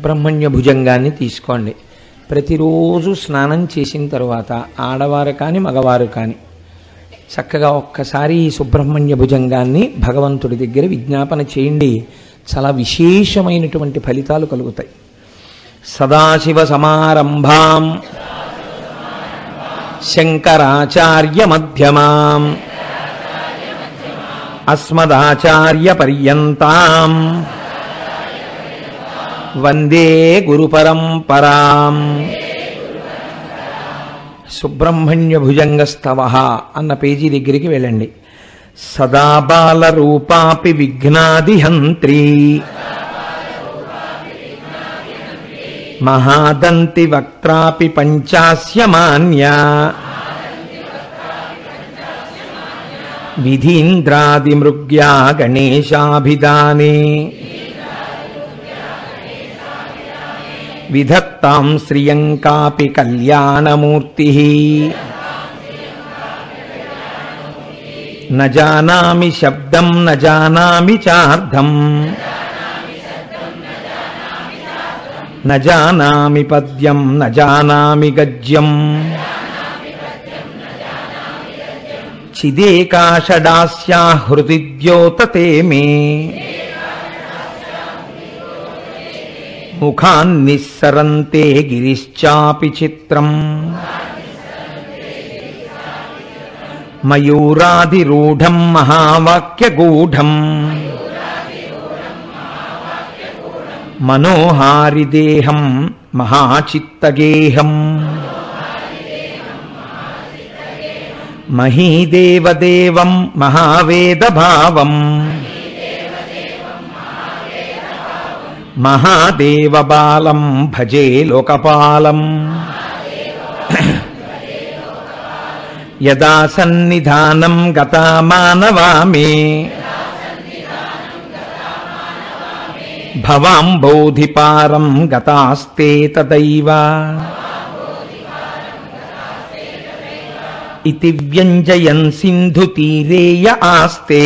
సుబ్రహ్మణ్య భుజంగాన్ని తీసుకోండి. ప్రతిరోజు స్నానం చేసిన తర్వాత ఆడవారు కానీ మగవారు కానీ చక్కగా ఒక్కసారి ఈ సుబ్రహ్మణ్య భుజంగాన్ని భగవంతుడి దగ్గర విజ్ఞాపన చేయండి. చాలా విశేషమైనటువంటి ఫలితాలు కలుగుతాయి. సదాశివ సమారంభాం శంకరాచార్య మధ్యమాం అస్మదాచార్య పర్యంతాం వందే గురు పరంపరాం. సుబ్రహ్మణ్య భుజంగ స్తవః అన్న పేజీ దగ్గరికి వెళ్ళండి. సదా బాల రూపాపి విఘ్నాదిహంత్రీ మహాదంతి వక్త్రాపి పంచాస్యమాన్యా విధీంద్రాదిమృగ్యా గణేశాభిధానే విధత్తాం శ్రియం కాపి కళ్యాణమూర్తిః న జానామి శబ్దం న జానామి చార్థం న జానామి పద్యం న జానామి గద్యం చిదేకాషడాస్యా హృది ద్యోతతే మే ముఖాన్నిస్సరంతే గిరిశ్చాపి చిత్రం మయూరాదిరూఢం మహావాక్యగూఢం మనోహారిదేహం మహాచిత్తగేహం మహీదేవదేవం మహావేదభావం మహాదేవబాలం భజే లోకపాలం యదా సన్నిధానం గతా మానవా మే భవాంబోధిపారం గతాస్తే తదైవ ఇతి వ్యంజయన్ సింధు తీరేయ ఆస్తే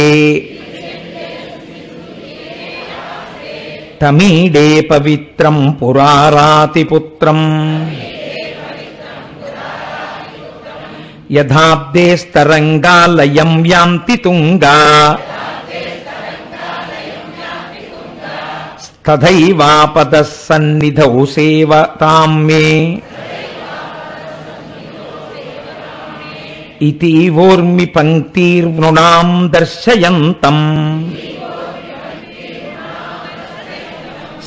తమీడే పవిత్రం పురారాతిపుత్రం యథాబ్దేస్తరంగాలయం యాంతి తుంగా తథైవాపదః సన్నిధౌ సేవతాం మే ఇతి వోర్మి పంక్తిర్నృణాం దర్శయంతం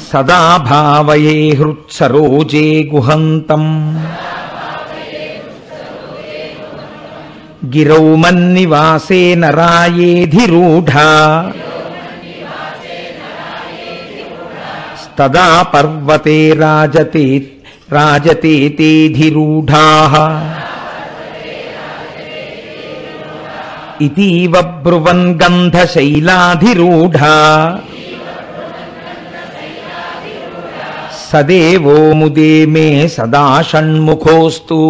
సదా భావయే హృత్సరోజే గుహంతం గిరౌ మన్నివాసే నరాయేధిరూఢా తదా పర్వతే రాజతేధిరూఢాః ఇతీవ బ్రువన్ గంధశైలాధిరూఢా సదేవో ముదే మే సదా షణ్ముఖోస్తు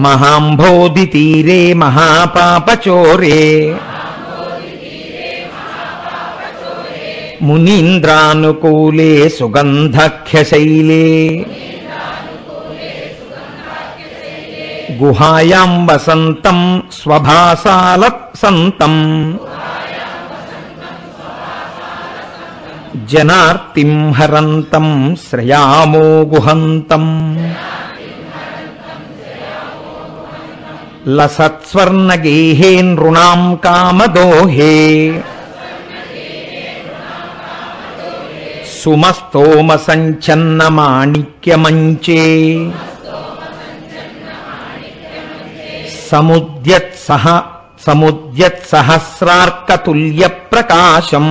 మహాంబోధితీరే మహాపాపచోరే మునీంద్రానుకూలే సుగంధఖ్యశైలే గుహాయాం వసంతం స్వభాసాలసంతం జనార్తిం హరంతం శ్రయామో గుహంతం లసత్స్వర్ణగేహే నృణాం కామదోహే సుమస్తోమ సంచన్న మాణిక్యమంచే సముద్యత్సహస్రార్కతుల్య ప్రకాశం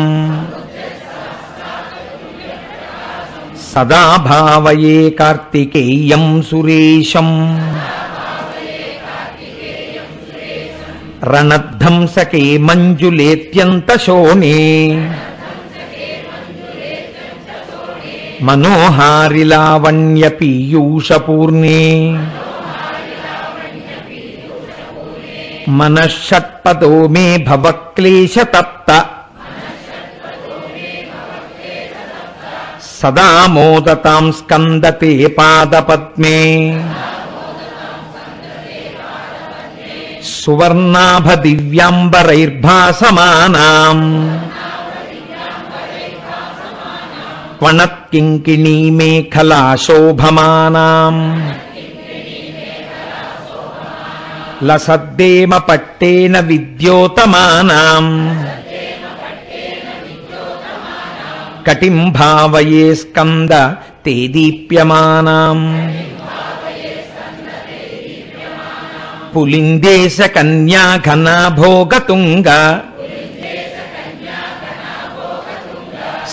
సదా భావయే కార్తికేయం సురేశం రణధ్వంసకే మంజులేత్యంతశోణే మనోహారిలావణ్య పీయూషపూర్ణే మనఃషట్పదో మే భవక్లేశతప్త సదా మోదతాం స్కందతే పాదపద్మే సువర్ణాభ దివ్యాంబరైర్భాసమానాం వణత్కింకిణీ మేఖలా శోభమానాం లసద్దేమ పట్టేన విద్యోతమానాం కటిం భావయే స్కంద తే దీప్యమానాం పులిందేశ కన్యా ఘనా భోగతుంగ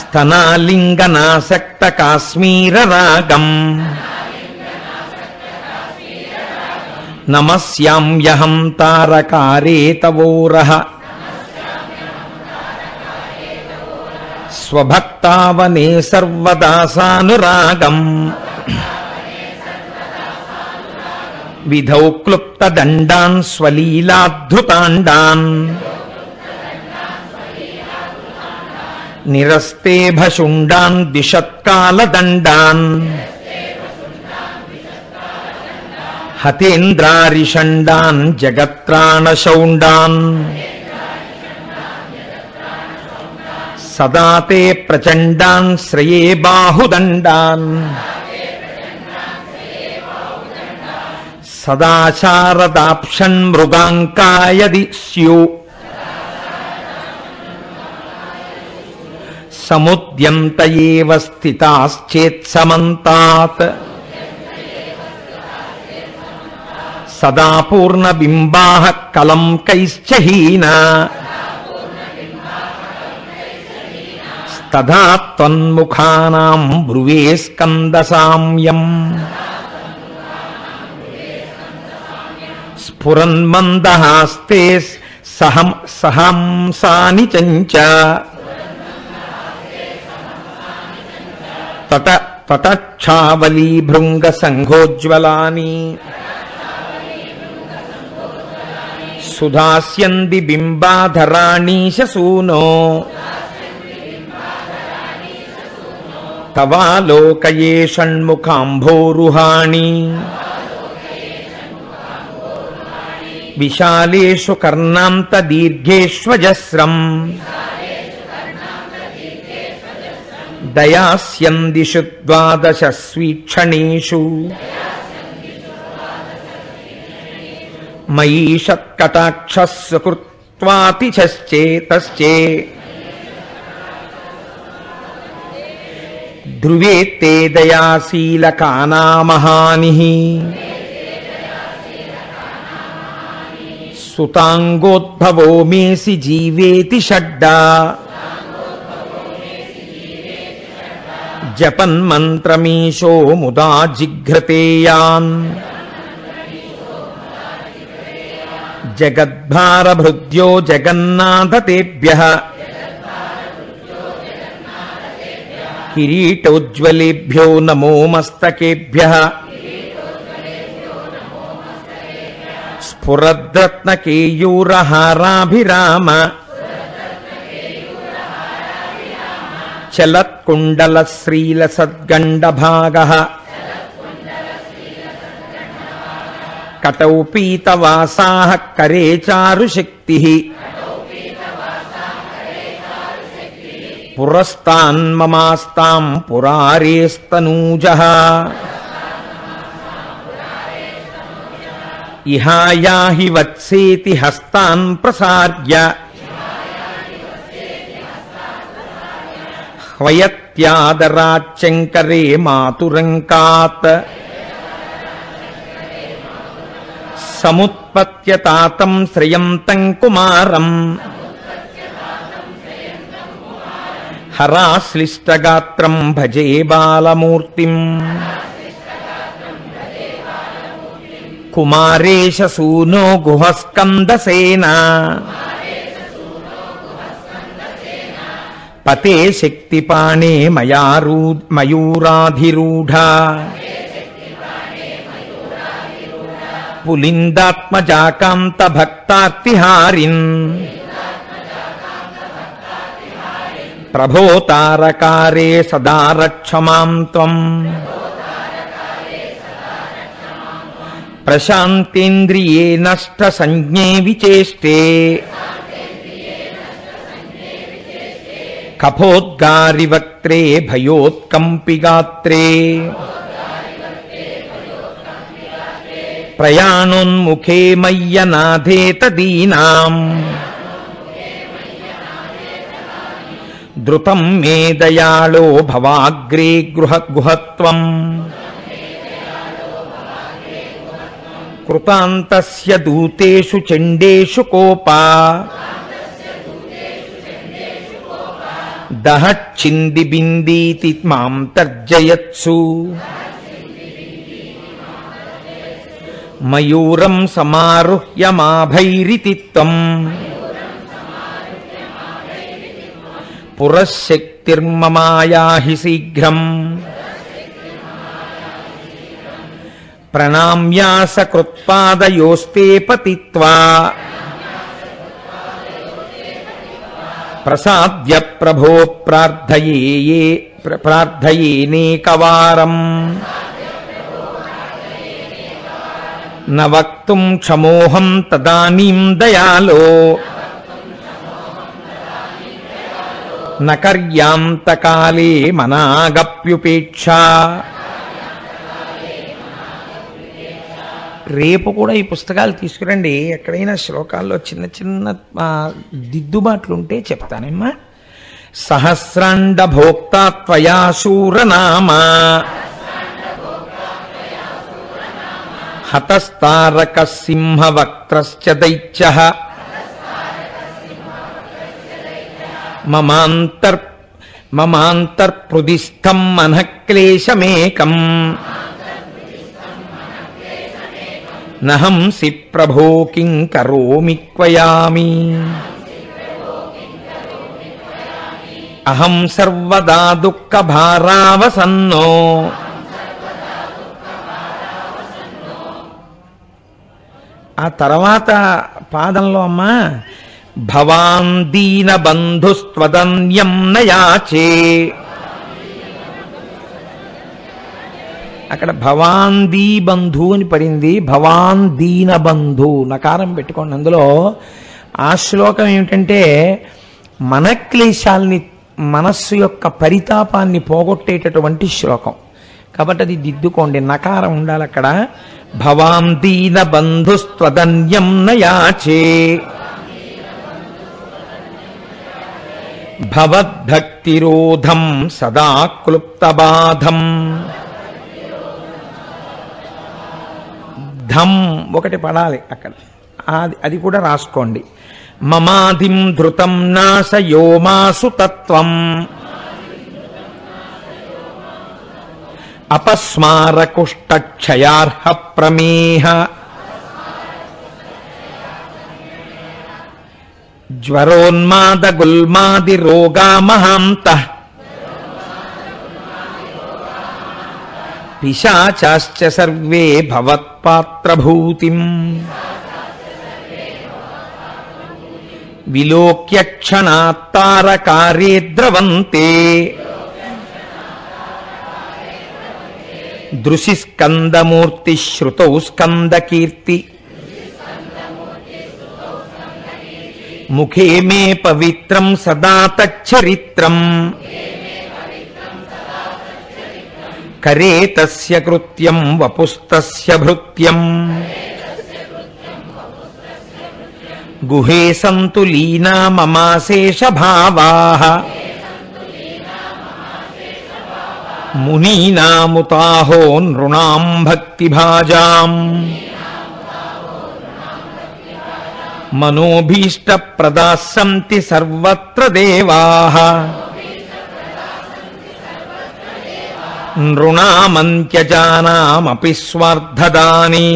స్తనాలింగనాసక్త కాశ్మీర రాగం నమస్యామ్యహం తారకారే తవోరః స్వభక్తావనే సర్వదాసానురాగం విధౌ క్లుప్త దండాన్ స్వలీలాధృతాండాన్ నిరస్తే భశుండాన్ దిశత్కాలదండాన్ హతేంద్రారిషండాన్ జగత్రాణశౌండాన్ సదా తే ప్రచండాన్ శ్రయే బాహుదండాన్ సదా శారదాప్షన్ మృగాంకాయది స్యు సముద్యంత ఏవ స్థితాశ్చేత్సమంతాత్ సదా పూర్ణబింబాః కలంకైశ్చహీనా తథా త్వన్ముఖానాం బ్రువే స్కందసామ్యం స్ఫురన్మందహాస్తే సహంసాని చంచ తటక్షావలీ భృంగ సంఘోజ్వలాని సుధాస్యంది బింబాధరాణీశ సూనో తవాలోకయే షణ్ముఖాంభోరుహాణి విశాలేషు కర్ణాంత దీర్ఘేష్వజస్రం దయాస్యందిషు ద్వాదశ స్వీక్షణేషు మయీషత్కటాక్షః సుకృత్వాతిశశ్చేతశ్చే ధ్రువే తే దయాశీలకానామహానిః సుతాంగోద్భవో మేసి జీవేతి షడ్డా జపన్మంత్రమీశో ముదా జిఘ్రతేయాన్ జగద్భారభృద్యో జగన్నాథ తేభ్యః కిరీటోజ్వలేభ్యో నమో మస్తకేభ్యః స్ఫురద్రత్నకేయూరహారాభిరామ చలత్కుండలశ్రీలసద్గండభాగః కటౌ పీతవాసాః కరే చారుశక్తిః పురస్తాన్మమాస్తాం పురారేస్తనూజః ఇహాయాహి వత్సేతి హస్తాన్ ప్రసార్య హ్వయత్యాదరాచ్చంకరే మాతురంకాత్ సముత్పత్యతాతం శ్రయంతం కుమారం హరాశ్లిష్టగాత్రం భజే బాలమూర్తిం కుమారేశ సూనో గుహస్కందసేన పతే శక్తిపాణే మయూరాధిరూఢ పులిందాత్మజాకాంత భక్తార్తిహారిన్ ప్రభోతారకారే సదా రక్షమాం త్వం ప్రశాంతేంద్రియే నష్ట సంజ్ఞే విచేష్టే కఫోద్గారివక్త్రే భయోత్కంపిగాత్రే ప్రయాణోన్ముఖే మయ్యనాథేతదీనాం ధృతం మే దయాళో భవాగ్రే గుహత్వం కృతాంతస్య దూతేషు చండేషు కోపా దహచ్చింది బిందీతి మాం తర్జయత్సు మయూరం సమారుహ్య మాభైరితి త్వం పురశక్తిర్మమాయాహి శీఘ్రం ప్రణామ్యాసకృత్పాదయోస్తే పతిత్వా ప్రసాద్య ప్రభో ప్రార్థయేనేకవారం న వక్తుం క్షమోహం తదానీం దయాలో న కర్యాంతకాలే మనాగప్యుపేక్షా. రేపు కూడా ఈ పుస్తకాలు తీసుకురండి. ఎక్కడైనా శ్లోకాల్లో చిన్న చిన్న దిద్దుబాట్లుంటే చెప్తానమ్మా. సహస్రాండ భోక్తా త్వయా శూరనామా హతస్తారక సింహవక్త్రశ్చ దైత్యః మమాంతర్పృదిస్థం మనఃక్లేశమేకం నహంసి ప్రభో కిం కరోమి క్వయామి అహం సర్వదా దుఃఖభారావసన్నో ఆ తర్వాత పాదంలో అమ్మా భవాన్ దీన బంధుస్త్వదన్యం నయాచే. అక్కడ భవాన్ దీ బంధు అని పడింది, భవాన్ దీన బంధు నకారం పెట్టుకోండి. అందులో ఆ శ్లోకం ఏమిటంటే మన క్లేశాల్ని, మనస్సు యొక్క పరితాపాన్ని పోగొట్టేటటువంటి శ్లోకం కాబట్టి అది దిద్దుకోండి, నకారం ఉండాలి అక్కడ. భవాన్ దీన బంధుస్త్వదన్యం నయాచే భవద్భక్తిరోధం సదా క్లుప్తబాధం. ధం ఒకటి పడాలి అక్కడ, అది కూడా రాసుకోండి. మమాధిం ధృతం నాశయో మాసు తత్వం అపస్మారకుష్టక్షయార్హ ప్రమేహ జ్వరోన్మాద గుల్మాది రోగా మహాంతః పిశాచాశ్చ సర్వే భవత్పాత్రభూతిం విలోక్య క్షణాత్తారకారే ద్రవంతే దృశి స్కందమూర్తి శ్రుతౌ స్కందకీర్తి ముఖే మే పవిత్రం సదా తచ్చరిత్రం కరే తస్య కృత్యం వపుస్తస్య భృత్యం గుహే సంతు లీనా మమాశేష భావాః మునీనాముతాహో నృణాం భక్తిభాజాం మనోభీష్టప్రదాః సంతి సర్వత్ర దేవాః నృణామంత్యజానామపి స్వార్థదాని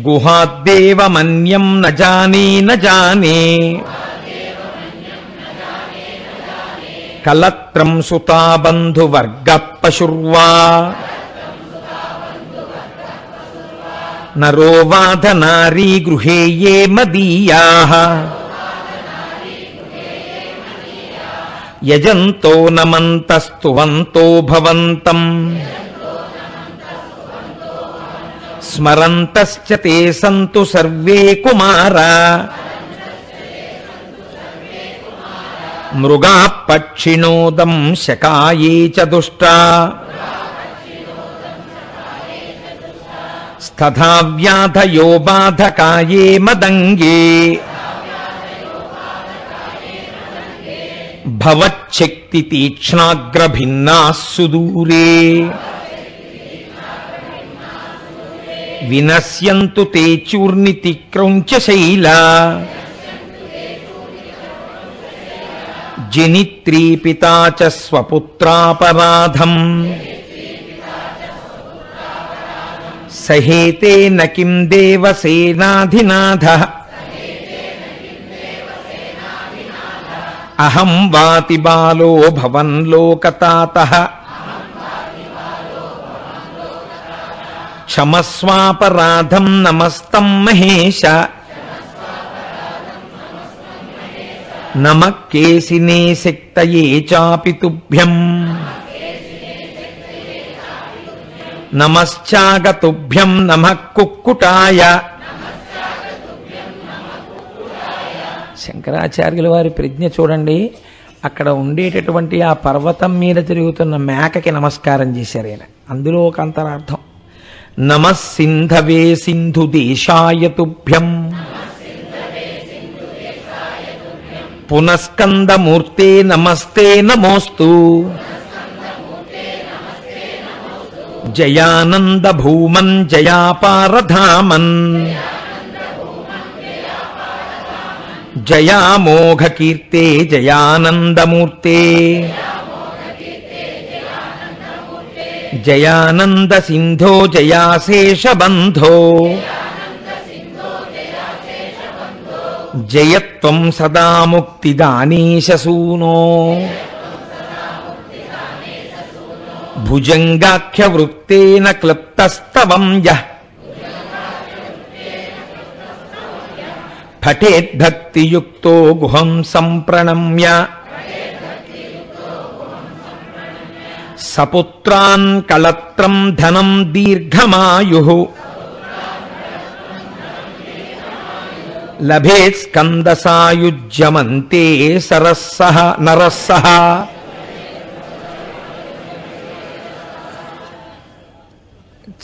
గుహాద్దేవమన్యం న జానే న జానే కలత్రం సుతా బంధువర్గ పశుర్వా నరో వాధ నారీ గృహే యే మదీయాః యజంతో నమంతస్తువంతో భవంతం స్మరంతశ్చ తే సంతు సర్వే కుమారా మృగా పక్షిణోదం శకాయే చ దుష్టా స్తథా వ్యాధయో బాధకాయే మదంగే భవచ్చక్తి తీక్ష్ణాగ్రభిన్నాః సుదూరే వినశ్యంతు తే చూర్ణితిక్రౌంచ శైలా జనిత్రీ పితా చ స్వపుత్రాపరాధం సహేతేన కిం దేవసేనాధినాథః అహం వాతి బాలో భవన్ లోకతాతః క్షమస్వాపరాధం నమస్తం మహేశ నమః కేసినే శక్తయే చాపి తుభ్యం నమశ్చాగతుభ్యం నమః కుక్కుటాయ. శంకరాచార్యుల వారి ప్రజ్ఞ చూడండి. అక్కడ ఉండేటటువంటి ఆ పర్వతం మీద తిరుగుతున్న మేకకి నమస్కారం చేశారు ఆయన. అందులో ఒక అంతరార్థం, నమః సింధవే సింధు దేశాయ తుభ్యం పునఃస్కందమూర్తే నమస్తే నమోస్తు జయానంద భూమన్ జయాపారధామన్ జయామోఘ కీర్తే జయానందమూర్తే జయానంద సింధో జయాశేషబంధో జయత్వం సదా ముక్తిదానేశసూనో భుజంగాఖ్యవృత్తేన క్లుప్తస్తవం యః పఠేద్భక్తియుక్తో గుహం సంప్రణమ్య సపుత్రాన్ కళత్రం ధనం దీర్ఘమాయుః లభేత్ స్కందసాయుజ్యమంతే సరస్సః నరస్సః.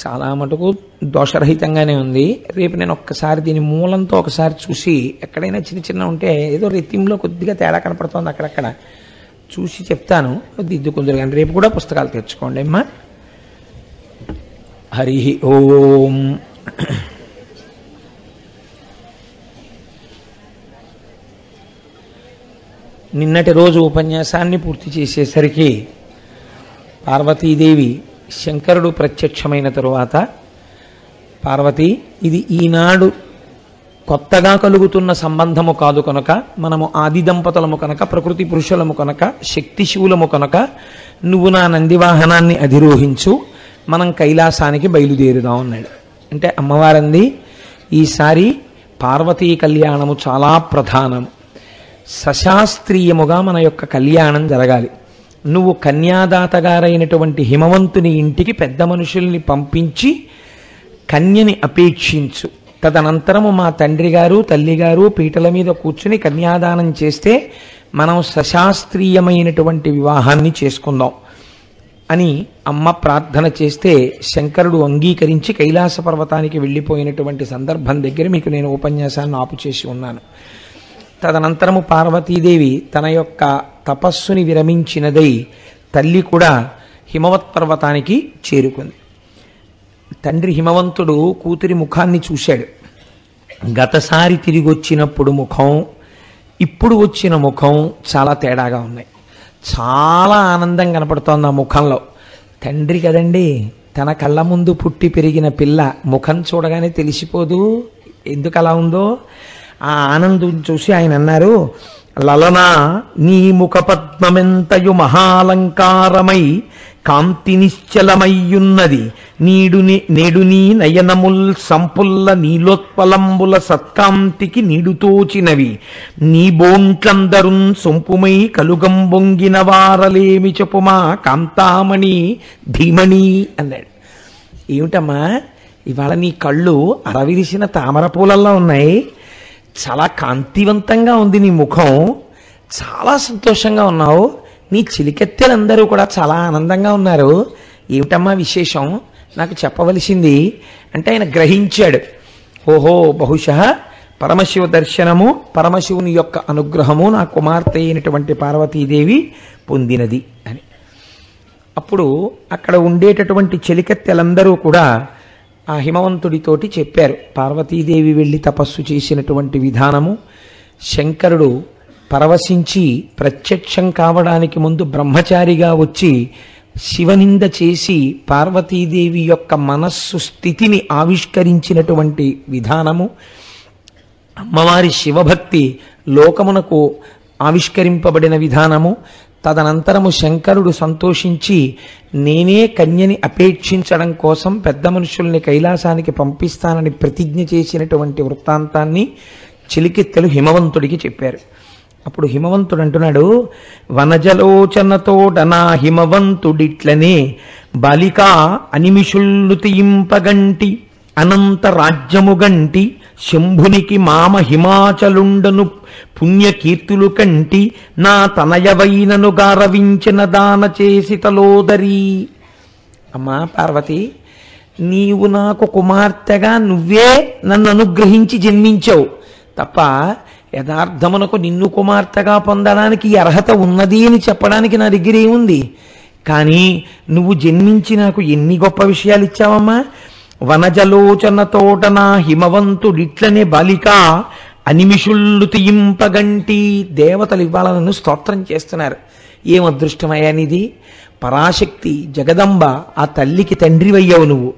చాలా మటుకు దోషరహితంగానే ఉంది. రేపు నేను ఒక్కసారి దీని మూలంతో ఒకసారి చూసి, ఎక్కడైనా చిన్న చిన్న ఉంటే ఏదో రితింలో కొద్దిగా తేడా కనపడుతోంది అక్కడక్కడ చూసి చెప్తాను, దిద్దుకుందరు. కానీ రేపు కూడా పుస్తకాలు తెచ్చుకోండి అమ్మా. హరి ఓం. నిన్నటి రోజు ఉపన్యాసాన్ని పూర్తి చేసేసరికి పార్వతీదేవి శంకరుడు ప్రత్యక్షమైన తరువాత, పార్వతి ఇది ఈనాడు కొత్తగా కలుగుతున్న సంబంధము కాదు కనుక, మనము ఆది దంపతులము కనుక, ప్రకృతి పురుషులము కనుక, శక్తి శివులము కనుక, నువ్వు నా నందివాహనాన్ని అధిరోహించు, మనం కైలాసానికి బయలుదేరుదాం అన్నాడు. అంటే అమ్మవారంది, ఈసారి పార్వతీ కళ్యాణము చాలా ప్రధానము, సశాస్త్రీయముగా మన యొక్క కళ్యాణం జరగాలి. నువ్వు కన్యాదాతగారైనటువంటి హిమవంతుని ఇంటికి పెద్ద మనుషుల్ని పంపించి కన్యని అపేక్షించు. తదనంతరము మా తండ్రి గారు తల్లిగారు పీటల మీద కూర్చుని కన్యాదానం చేస్తే మనం సశాస్త్రీయమైనటువంటి వివాహాన్ని చేసుకుందాం అని అమ్మ ప్రార్థన చేస్తే శంకరుడు అంగీకరించి కైలాస పర్వతానికి వెళ్ళిపోయినటువంటి సందర్భం దగ్గర మీకు నేను ఉపన్యాసాన్ని ఆపు చేసి ఉన్నాను. తదనంతరము పార్వతీదేవి తన యొక్క తపస్సుని విరమించినదై తల్లి కూడా హిమవత్ పర్వతానికి చేరుకుంది. తండ్రి హిమవంతుడు కూతురి ముఖాన్ని చూశాడు. గతసారి తిరిగి వచ్చినప్పుడు ముఖం, ఇప్పుడు వచ్చిన ముఖం చాలా తేడాగా ఉన్నాయి. చాలా ఆనందం కనపడుతోంది ఆ ముఖంలో. తండ్రి కదండి, తన కళ్ళ ముందు పుట్టి పెరిగిన పిల్ల ముఖం చూడగానే తెలిసిపోదు ఎందుకు అలా ఉందో. ఆ ఆనందం చూసి ఆయన అన్నారు, లలనా నీ ముఖ పద్మమెంతయు మహాలంకారమై కాంతి నిశ్చలమయ్యున్నది నేడు నీ నయనముల్ సంపుల్ల నీలోత్పలంబుల సత్కాంతికి నీడుతోచినవి నీ బోంట్లందరున్ సొంపుమై కలుగంబొంగిన వారలేమి చెప్పుమా కాంతామణి ధీమణి అన్నాడు. ఏమిటమ్మా ఇవాళ నీ కళ్ళు అరవిరిసిన తామర పూలల్లో ఉన్నాయి, చాలా కాంతివంతంగా ఉంది నీ ముఖం, చాలా సంతోషంగా ఉన్నావు, నీ చిలికెత్తెలందరూ కూడా చాలా ఆనందంగా ఉన్నారు, ఏమిటమ్మా విశేషం నాకు చెప్పవలసింది అంటే ఆయన గ్రహించాడు. ఓహో బహుశः పరమశివ దర్శనము పరమశివుని యొక్క అనుగ్రహము నా కుమార్తె అయినటువంటి పార్వతీదేవి పొందినది అని. అప్పుడు అక్కడ ఉండేటటువంటి చెలికెత్తెలందరూ కూడా ఆ హిమవంతుడితోటి చెప్పారు పార్వతీదేవి వెళ్ళి తపస్సు చేసినటువంటి విధానము. శంకరుడు పరవశించి ప్రత్యక్షం కావడానికి ముందు బ్రహ్మచారిగా వచ్చి శివనింద చేసి పార్వతీదేవి యొక్క మనస్సు స్థితిని ఆవిష్కరించినటువంటి విధానము, అమ్మవారి శివభక్తి లోకమునకు ఆవిష్కరింపబడిన విధానము. తదనంతరము శంకరుడు సంతోషించి నేనే కన్యని అపేక్షించడం కోసం పెద్ద మనుషుల్ని కైలాసానికి పంపిస్తానని ప్రతిజ్ఞ చేసినటువంటి వృత్తాంతాన్ని చిలికెత్తెలు హిమవంతుడికి చెప్పారు. అప్పుడు హిమవంతుడు అంటున్నాడు, వనజలోచనతోడనా హిమవంతుడిట్లనే బాలికా అనిమిషుల్లు తీయింపగంటి అనంత రాజ్యము గంటి శంభునికి మామ హిమాచలుండను పుణ్యకీర్తులు కంటి నా తనయవైనను గారవించిన దాన చేసి తలోదరి. అమ్మా పార్వతి, నీవు నాకు కుమార్తెగా నువ్వే నన్ను అనుగ్రహించి జన్మించావు తప్ప యథార్థమునకు నిన్ను కుమార్తెగా పొందడానికి అర్హత ఉన్నది అని చెప్పడానికి నా దగ్గర ఏముంది? కానీ నువ్వు జన్మించి నాకు ఎన్ని గొప్ప విషయాలు ఇచ్చావమ్మా. వనజలోచనతోట నా హిమవంతుడిట్లనే బాలిక అనిమిషుల్లు తీయింపగంటి. దేవతలు ఇవాళ నన్ను స్తోత్రం చేస్తున్నారు. ఏం అదృష్టమయ్యానిది. పరాశక్తి జగదంబ ఆ తల్లికి తండ్రివయ్యావు నువ్వు.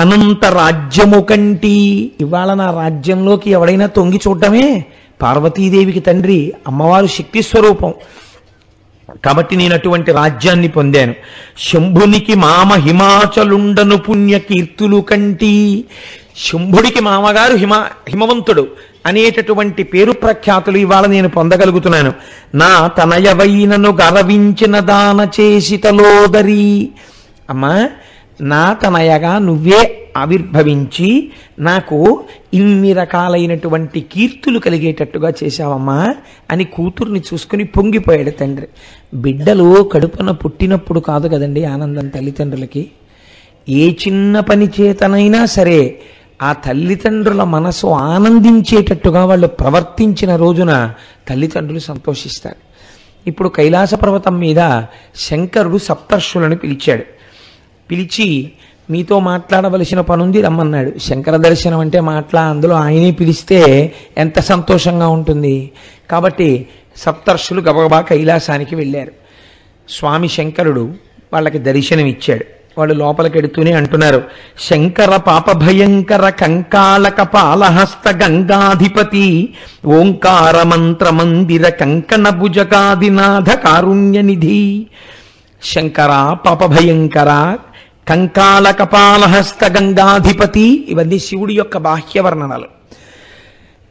అనంత రాజ్యము కంటి, ఇవాళ నా రాజ్యంలోకి ఎవడైనా తొంగి చూడటమే. పార్వతీదేవికి తండ్రి, అమ్మవారు శక్తి స్వరూపం కాబట్టి నేను అటువంటి రాజ్యాన్ని పొందాను. శంభునికి మామ హిమాచలుండను పుణ్యకీర్తులు కంటి. శంభుడికి మామగారు హిమవంతుడు అనేటటువంటి పేరు ప్రఖ్యాతులు ఇవాళ నేను పొందగలుగుతున్నాను. నా తనయవైనను గరవించిన దాన చేసి తలోదరి. అమ్మా నా తనయగా నువ్వే ఆవిర్భవించి నాకు ఇన్ని రకాలైనటువంటి కీర్తులు కలిగేటట్టుగా చేశావమ్మా అని కూతుర్ని చూసుకుని పొంగిపోయాడు తండ్రి. బిడ్డలు కడుపున పుట్టినప్పుడు కాదు కదండి ఆనందం తల్లిదండ్రులకి. ఏ చిన్న పని చేతనైనా సరే ఆ తల్లిదండ్రుల మనసు ఆనందించేటట్టుగా వాళ్ళు ప్రవర్తించిన రోజున తల్లిదండ్రులు సంతోషిస్తారు. ఇప్పుడు కైలాస పర్వతం మీద శంకరుడు సప్తర్షులను పిలిచాడు. పిలిచి మీతో మాట్లాడవలసిన పనుంది రమ్మన్నాడు. శంకర దర్శనం అంటే అందులో ఆయనే పిలిస్తే ఎంత సంతోషంగా ఉంటుంది. కాబట్టి సప్తర్షులు గబగబా కైలాసానికి వెళ్ళారు. స్వామి శంకరుడు వాళ్ళకి దర్శనం ఇచ్చాడు. వాళ్ళు లోపలికి ఎడుతూనే అంటున్నారు, శంకర పాప భయంకర కంకాళ కపాలహస్త గంగాధిపతి ఓంకార మంత్ర మందిర కంకణ భుజగాదినాథ కారుణ్యనిధి. శంకర పాప భయంకర కంకాళ కపాలహస్త గంగాధిపతి, ఇవన్నీ శివుడి యొక్క బాహ్య వర్ణనలు.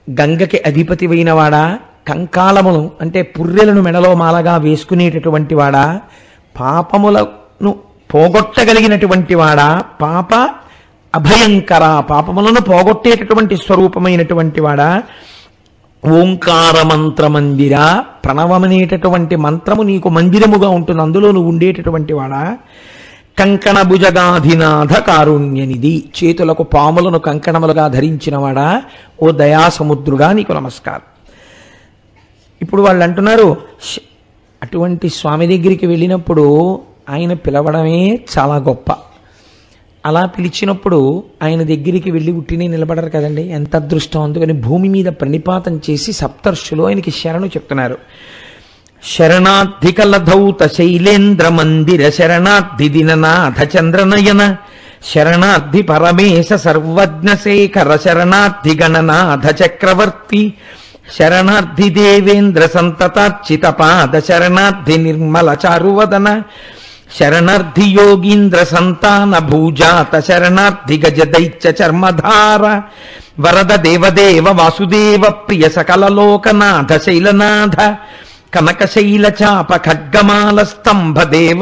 గంగకి అధిపతివైన వాడా, కంకాళమును అంటే పుర్రెలను మెడలో మాలగా వేసుకునేటటువంటి వాడా, పాపములను పోగొట్టగలిగినటువంటి వాడా, పాప అభయంకర పాపములను పోగొట్టేటటువంటి స్వరూపమైనటువంటి వాడా, ఓంకార మంత్ర మందిర ప్రణవమనేటటువంటి మంత్రము నీకు మందిరముగా ఉంటుంది, అందులో నువ్వు ఉండేటటువంటి వాడా, కంకణ భుజగాధినాథ కారుణ్యనిధి చేతులకు పాములను కంకణములుగా ధరించినవాడా, ఓ దయాసముద్రుడా నీకు నమస్కారం. ఇప్పుడు వాళ్ళు అంటున్నారు, అటువంటి స్వామి దగ్గరికి వెళ్ళినప్పుడు ఆయన పిలవడమే చాలా గొప్ప. అలా పిలిచినప్పుడు ఆయన దగ్గరికి వెళ్ళి ఉట్టినే నిలబడరు కదండి, ఎంత అదృష్టం. అందుకని భూమి మీద ప్రణిపాతం చేసి సప్తర్షులు ఆయనకి శరణు చెప్తున్నారు. శరణార్థి కలధౌత శైలేంద్ర మందిర శరణార్థి దిననాథ చంద్రనయన శరణార్థి పరమేశ సర్వజ్ఞ శేఖర శరణార్థి గణనాథ చక్రవర్తి శరణార్థి దేవేంద్ర సంతతార్చిత పాద శరణార్థి నిర్మల చారువదన శరణార్థి యోగీంద్ర సంతాన భూజాత శరణార్థి గజ దైత్య చర్మధార వరద దేవదేవ వాసుదేవ ప్రియ సకల లోకనాథ శైలనాథ కనకశైల చాప ఖడ్గమాల స్తంభ దేవ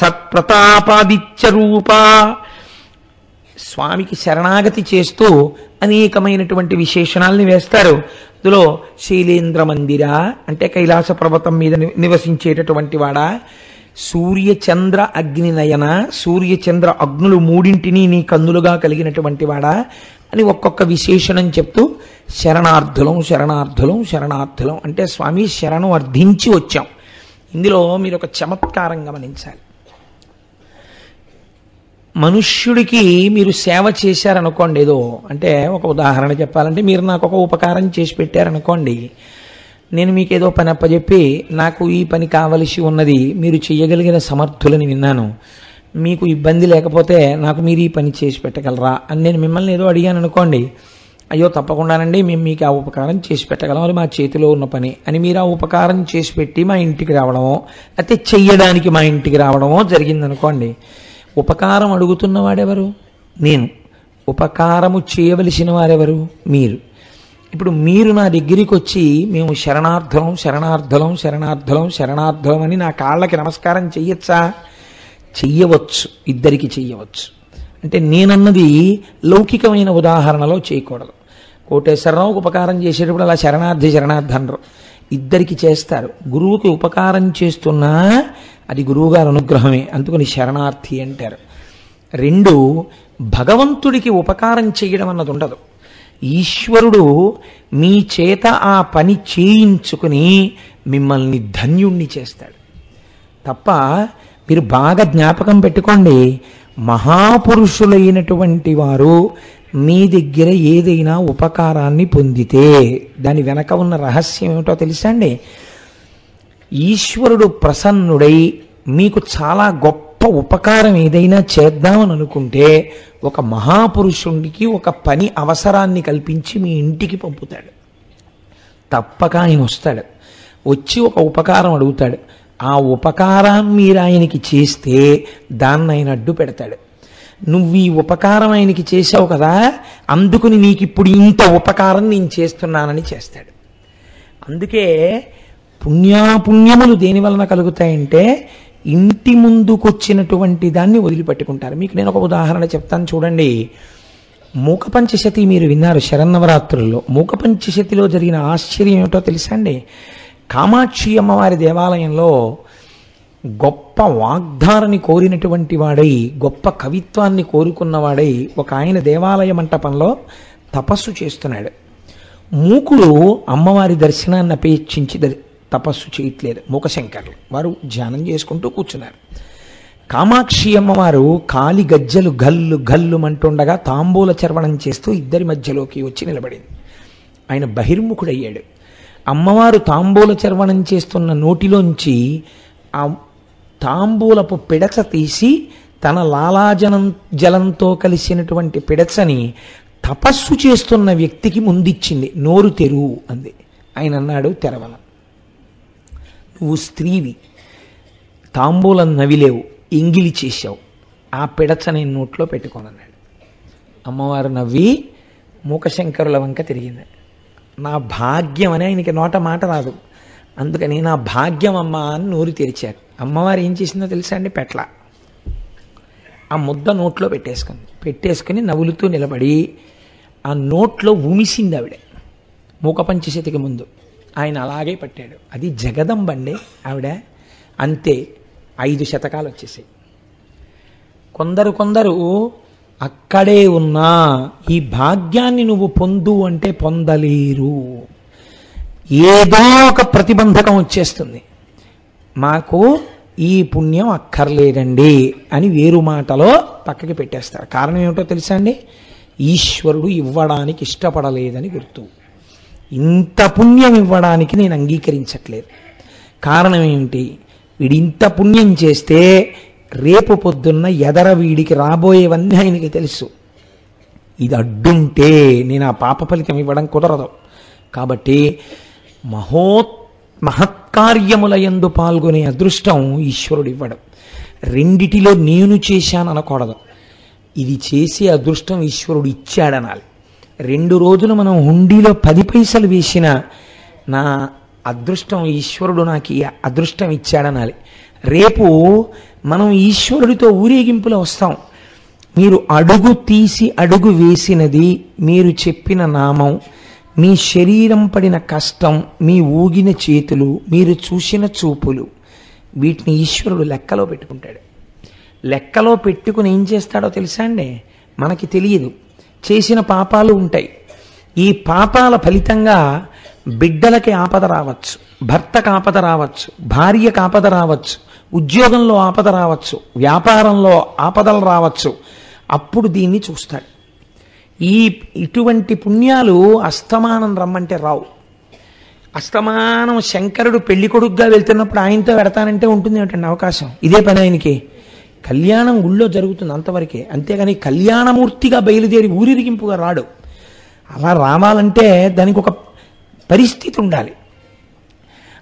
సత్ప్రతాపాదిత్య రూపా. స్వామికి శరణాగతి చేస్తూ అనేకమైనటువంటి విశేషణాలని వేస్తారు. అందులో శైలేంద్ర మందిర అంటే కైలాస పర్వతం మీద నివసించేటటువంటి వాడా, సూర్యచంద్ర అగ్నినయన సూర్యచంద్ర అగ్నులు మూడింటిని నీ కన్నులుగా కలిగినటువంటి వాడా అని ఒక్కొక్క విశేషణం చెప్తూ శరణార్థులం శరణార్థులం శరణార్థులం అంటే స్వామి శరణు అర్థించి వచ్చాం. ఇందులో మీరు ఒక చమత్కారం గమనించాలి. మనుష్యుడికి మీరు సేవ చేశారనుకోండి, ఏదో అంటే ఒక ఉదాహరణ చెప్పాలంటే మీరు నాకు ఒక ఉపకారం చేసి పెట్టారనుకోండి, నేను మీకు ఏదో పని అప్పచెప్పి నాకు ఈ పని కావలసి ఉన్నది, మీరు చేయగలిగిన సమర్థులని విన్నాను, మీకు ఇబ్బంది లేకపోతే నాకు మీరు ఈ పని చేసి పెట్టగలరా అని నేను మిమ్మల్ని ఏదో అడిగాను అనుకోండి, అయ్యో తప్పకుండానండి మేము మీకు ఆ ఉపకారం చేసి పెట్టగలం, అది మా చేతిలో ఉన్న పని అని మీరు ఆ ఉపకారం చేసి పెట్టి మా ఇంటికి రావడమో అయితే చెయ్యడానికి మా ఇంటికి రావడమో జరిగిందనుకోండి, ఉపకారం అడుగుతున్నవాడెవరు? నేను. ఉపకారము చేయవలసిన వారెవరు? మీరు. ఇప్పుడు మీరు నా దగ్గరికి వచ్చి మేము శరణార్థులం శరణార్థులం శరణార్థులం శరణార్థులం అని నా కాళ్ళకి నమస్కారం చెయ్యొచ్చా? చెయ్యవచ్చు, ఇద్దరికి చెయ్యవచ్చు. అంటే నేనన్నది లౌకికమైన ఉదాహరణలో చేయకూడదు. కోటేశ్వరరావుకు ఉపకారం చేసేటప్పుడు అలా శరణార్థి శరణార్థి అనరు, ఇద్దరికి చేస్తారు. గురువుకి ఉపకారం చేస్తున్నా అది గురువుగారి అనుగ్రహమే, అందుకని శరణార్థి అంటారు. రెండు, భగవంతుడికి ఉపకారం చేయడం అన్నది ఉండదు. ఈశ్వరుడు మీ చేత ఆ పని చేయించుకుని మిమ్మల్ని ధన్యుణ్ణి చేస్తాడు తప్ప. మీరు బాగా జ్ఞాపకం పెట్టుకోండి, మహాపురుషులైనటువంటి వారు మీ దగ్గర ఏదైనా ఉపకారాన్ని పొందితే దాని వెనక ఉన్న రహస్యం ఏమిటో తెలుసా అండి? ఈశ్వరుడు ప్రసన్నుడై మీకు చాలా గొప్ప ఉపకారం ఏదైనా చేద్దామని అనుకుంటే ఒక మహాపురుషుడికి ఒక పని అవసరాన్ని కల్పించి మీ ఇంటికి పంపుతాడు. తప్పక ఆయన వస్తాడు, వచ్చి ఒక ఉపకారం అడుగుతాడు. ఆ ఉపకారం మీరు ఆయనకి చేస్తే దాన్ని ఆయన అడ్డు పెడతాడు. నువ్వు ఈ ఉపకారం ఆయనకి చేసావు కదా, అందుకుని నీకు ఇప్పుడు ఇంత ఉపకారం నేను చేస్తున్నానని చేస్తాడు. అందుకే పుణ్యాపుణ్యములు దేని వలన కలుగుతాయంటే ఇంటి ముందుకొచ్చినటువంటి దాన్ని వదిలిపెట్టుకుంటారు. మీకు నేను ఒక ఉదాహరణ చెప్తాను చూడండి. మూకపంచశతి మీరు విన్నారు శరన్నవరాత్రుల్లో. మూకపంచశతిలో జరిగిన ఆశ్చర్యం ఏమిటో తెలుసా అండి? కామాక్షి అమ్మవారి దేవాలయంలో గొప్ప వాగ్ధారని కోరినటువంటి వాడై, గొప్ప కవిత్వాన్ని కోరుకున్నవాడై ఒక ఆయన దేవాలయ మంటపంలో తపస్సు చేస్తున్నాడు. మూకుడు అమ్మవారి దర్శనాన్ని అపేక్షించి తపస్సు చేయట్లేదు. మూకశంకర్లు వారు ధ్యానం చేసుకుంటూ కూర్చున్నారు. కామాక్షి అమ్మవారు కాలి గజ్జలు గల్లు గల్లు మంటుండగా తాంబూల చర్వణం చేస్తూ ఇద్దరి మధ్యలోకి వచ్చి నిలబడింది. ఆయన బహిర్ముఖుడయ్యాడు. అమ్మవారు తాంబూల చర్వణం చేస్తున్న నోటిలోంచి ఆ తాంబూలపు పిడచ తీసి తన లాలాజనం జలంతో కలిసినటువంటి పిడచని తపస్సు చేస్తున్న వ్యక్తికి ముందిచ్చింది. నోరు తెరువు అంది. ఆయన అన్నాడు, తెరవను. నువ్వు స్త్రీవి, తాంబూలం నవిలేవు, ఎంగిలి చేశావు, ఆ పిడచ నేను నోట్లో పెట్టుకోనన్నాడు. అమ్మవారు నవ్వి మూకశంకరుల వంక తిరిగింది. నా భాగ్యం అని ఆయనకి నోట మాట రాదు, అందుకని నా భాగ్యం అమ్మ అని నోరు తెరిచారు. అమ్మవారు ఏం చేసిందో తెలుసా అండి? పెట్ల ఆ ముద్ద నోట్లో పెట్టేసుకుని నవ్వులుతూ నిలబడి ఆ నోట్లో ఉమిసింది ఆవిడ. మూకపంచశతికి ముందు ఆయన అలాగే పట్టాడు. అది జగదంబండి ఆవిడ. అంతే 5 శతకాలు వచ్చేసాయి. కొందరు అక్కడే ఉన్నా ఈ భాగ్యాన్ని నువ్వు పొందు అంటే పొందలేరు. ఏదో ఒక ప్రతిబంధకం వచ్చేస్తుంది. మాకు ఈ పుణ్యం అక్కర్లేదండి అని వేరు మాటలో పక్కకి పెట్టేస్తారు. కారణం ఏమిటో తెలుసా అండి? ఈశ్వరుడు ఇవ్వడానికి ఇష్టపడలేదని గుర్తు. ఇంత పుణ్యం ఇవ్వడానికి నేను అంగీకరించట్లేదు. కారణం ఏమిటి? వీడింత పుణ్యం చేస్తే రేపు పొద్దున్న ఎదర వీడికి రాబోయేవన్నీ ఆయనకి తెలుసు. ఇది అడ్డుంటే నేను ఆ పాప ఫలితం ఇవ్వడం కుదరదు. కాబట్టి మహత్కార్యముల యందు పాల్గొనే అదృష్టం ఈశ్వరుడు ఇవ్వడం. రెండిటిలో నేను చేశాను అనకూడదు. ఇది చేసే అదృష్టం ఈశ్వరుడు ఇచ్చాడనాలి. 2 రోజులు మనం హుండీలో 10 పైసలు వేసిన నా అదృష్టం ఈశ్వరుడు నాకు ఈ అదృష్టం ఇచ్చాడనాలి. రేపు మనం ఈశ్వరుడితో ఊరేగింపులో వస్తాం. మీరు అడుగు తీసి అడుగు వేసినది, మీరు చెప్పిన నామం, మీ శరీరం పడిన కష్టం, మీ ఊగిన చేతులు, మీరు చూసిన చూపులు, వీటిని ఈశ్వరుడు లెక్కలో పెట్టుకుంటాడు. లెక్కలో పెట్టుకుని ఏం చేస్తాడో తెలుసా అండి? మనకి తెలియదు. చేసిన పాపాలు ఉంటాయి. ఈ పాపాల ఫలితంగా బిడ్డలకి ఆపద రావచ్చు, భర్తకు ఆపద రావచ్చు, భార్యకు ఆపద రావచ్చు, ఉద్యోగంలో ఆపద రావచ్చు, వ్యాపారంలో ఆపదలు రావచ్చు. అప్పుడు దీన్ని చూస్తాడు. ఇటువంటి పుణ్యాలు అస్తమానం రమ్మంటే రావు. అస్తమానం శంకరుడు పెళ్లి కొడుకుగా వెళ్తున్నప్పుడు ఆయనతో పెడతానంటే ఉంటుంది ఏమిటండి అవకాశం? ఇదే పని ఆయనకి. కళ్యాణం గుళ్ళో జరుగుతుంది అంతవరకే, అంతేగాని కళ్యాణమూర్తిగా బయలుదేరి ఊరిరిగింపుగా రాడు. అలా రావాలంటే దానికి ఒక పరిస్థితి ఉండాలి.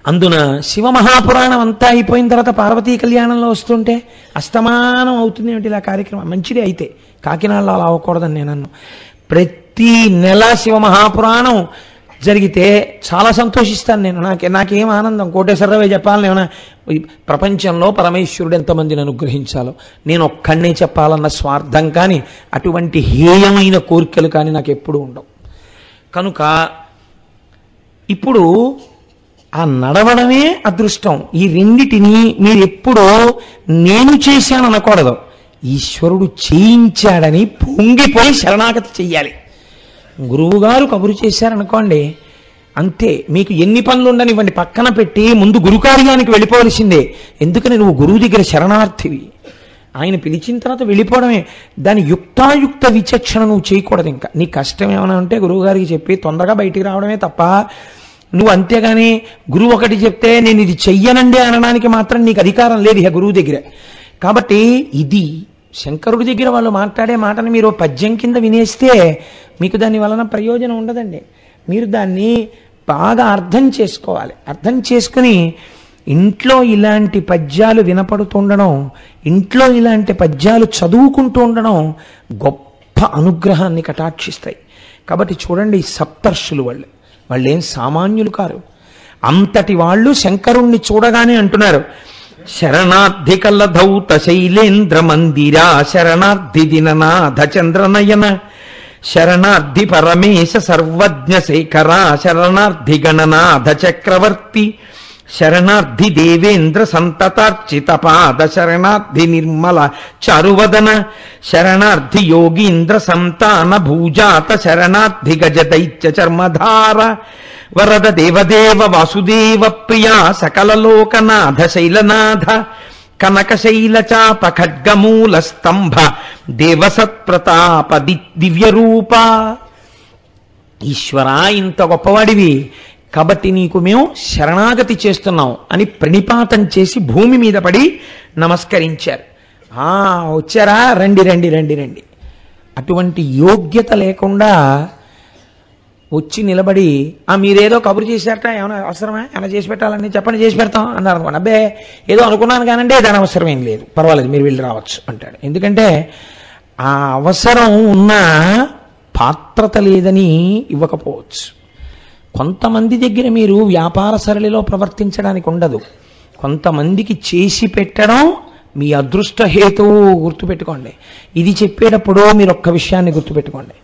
అందున శివమహాపురాణం అంతా అయిపోయిన తర్వాత పార్వతీ కళ్యాణంలో వస్తుంటే అస్తమానం అవుతుంది ఏమిటి ఇలా కార్యక్రమం? మంచిదే అయితే, కాకినాడలో అలా అవ్వకూడదని నేను అన్నాను. ప్రతి నెల శివమహాపురాణం జరిగితే చాలా సంతోషిస్తాను నేను. నాకేం ఆనందం. కోటేశ్వరరావే చెప్పాలని ఏమైనా ప్రపంచంలో పరమేశ్వరుడు ఎంతమందిని అనుగ్రహించాలో నేను ఒక్కడనే చెప్పాలన్న స్వార్థం కానీ అటువంటి హేయమైన కోరికలు కానీ నాకు ఎప్పుడూ ఉండవు. కనుక ఇప్పుడు ఆ నడవడమే అదృష్టం. ఈ రెండిటిని మీరు ఎప్పుడో నేను చేశాను అనకూడదు. ఈశ్వరుడు చేయించాడని పొంగిపోయి శరణాగతి చెయ్యాలి. గురువుగారు కబురు చేశారనుకోండి, అంతే. మీకు ఎన్ని పనులు ఉండనివ్వండి, పక్కన పెట్టి ముందు గురుకార్యానికి వెళ్ళిపోవలసిందే. ఎందుకని నువ్వు గురువు దగ్గర శరణార్థివి. ఆయన పిలిచిన తర్వాత వెళ్ళిపోవడమే. దాని యుక్తాయుక్త విచక్షణ నువ్వు చేయకూడదు. ఇంకా నీ కష్టం ఏమైనా ఉంటే గురువుగారికి చెప్పి తొందరగా బయటికి రావడమే తప్ప, నువ్వు అంతేగాని గురువు ఒకటి చెప్తే నేను ఇది చెయ్యనండి అనడానికి మాత్రం నీకు అధికారం లేదు ఇక గురువు దగ్గర. కాబట్టి ఇది శంకరుడి దగ్గర వాళ్ళు మాట్లాడే మాటను మీరు పద్యం కింద వినేస్తే మీకు దాని వలన ప్రయోజనం ఉండదండి. మీరు దాన్ని బాగా అర్థం చేసుకోవాలి. అర్థం చేసుకుని ఇంట్లో ఇలాంటి పద్యాలు వినపడుతుండడం, ఇంట్లో ఇలాంటి పద్యాలు చదువుకుంటూ ఉండడం గొప్ప అనుగ్రహాన్ని కటాక్షిస్తాయి. కాబట్టి చూడండి, సప్తర్షులు వాళ్ళేం సామాన్యులు కారు. అంతటి వాళ్ళు శంకరుణ్ణి చూడగానే అంటున్నారు, శరణార్థి కల్లధౌత శైలేంద్ర మందిరా శరణార్థి దిననాథ చంద్రనయన శరణార్థి పరమేశ సర్వజ్ఞ శేఖరా శరణార్థి గణనాథ చక్రవర్తి శరణార్థి దేవేంద్ర సంతతార్చిత పాద శరణార్థి నిర్మల చారువదన శరణార్థి యోగీంద్ర సంతాన భూజాత శరణార్థి గజ దైత్య చర్మధార వరద దేవదేవ వాసుదేవ ప్రియా సకల లోకనాథ శైలనాథ కనకశైల చాప ఖడ్గమూల స్తంభ దేవసత్ప్రతాప దివ్యరూప. ఈశ్వరా, ఇంత గొప్పవాడివి కాబట్టి నీకు మేము శరణాగతి చేస్తున్నాం అని ప్రణిపాతం చేసి భూమి మీద పడి నమస్కరించారు. వచ్చారా, రండి రండి రండి రండి. అటువంటి యోగ్యత లేకుండా వచ్చి నిలబడి మీరేదో కబురు చేశారట, ఏమైనా అవసరమా, ఏమైనా చేసి పెట్టాలని చెప్పండి, చేసి పెడతాం అన్నారు అనుకోండి. అబ్బే ఏదో అనుకున్నాను కానండి, దాని అవసరం ఏం లేదు, పర్వాలేదు మీరు వెళ్ళి రావచ్చు అంటాడు. ఎందుకంటే ఆ అవసరం ఉన్న పాత్రత లేదని ఇవ్వకపోవచ్చు. కొంతమంది దగ్గర మీరు వ్యాపార సరళిలో ప్రవర్తించడానికి ఉండదు. కొంతమందికి చేసి పెట్టడం మీ అదృష్ట హేతువు. గుర్తుపెట్టుకోండి. ఇది చెప్పేటప్పుడు మీరు ఒక్క విషయాన్ని గుర్తుపెట్టుకోండి.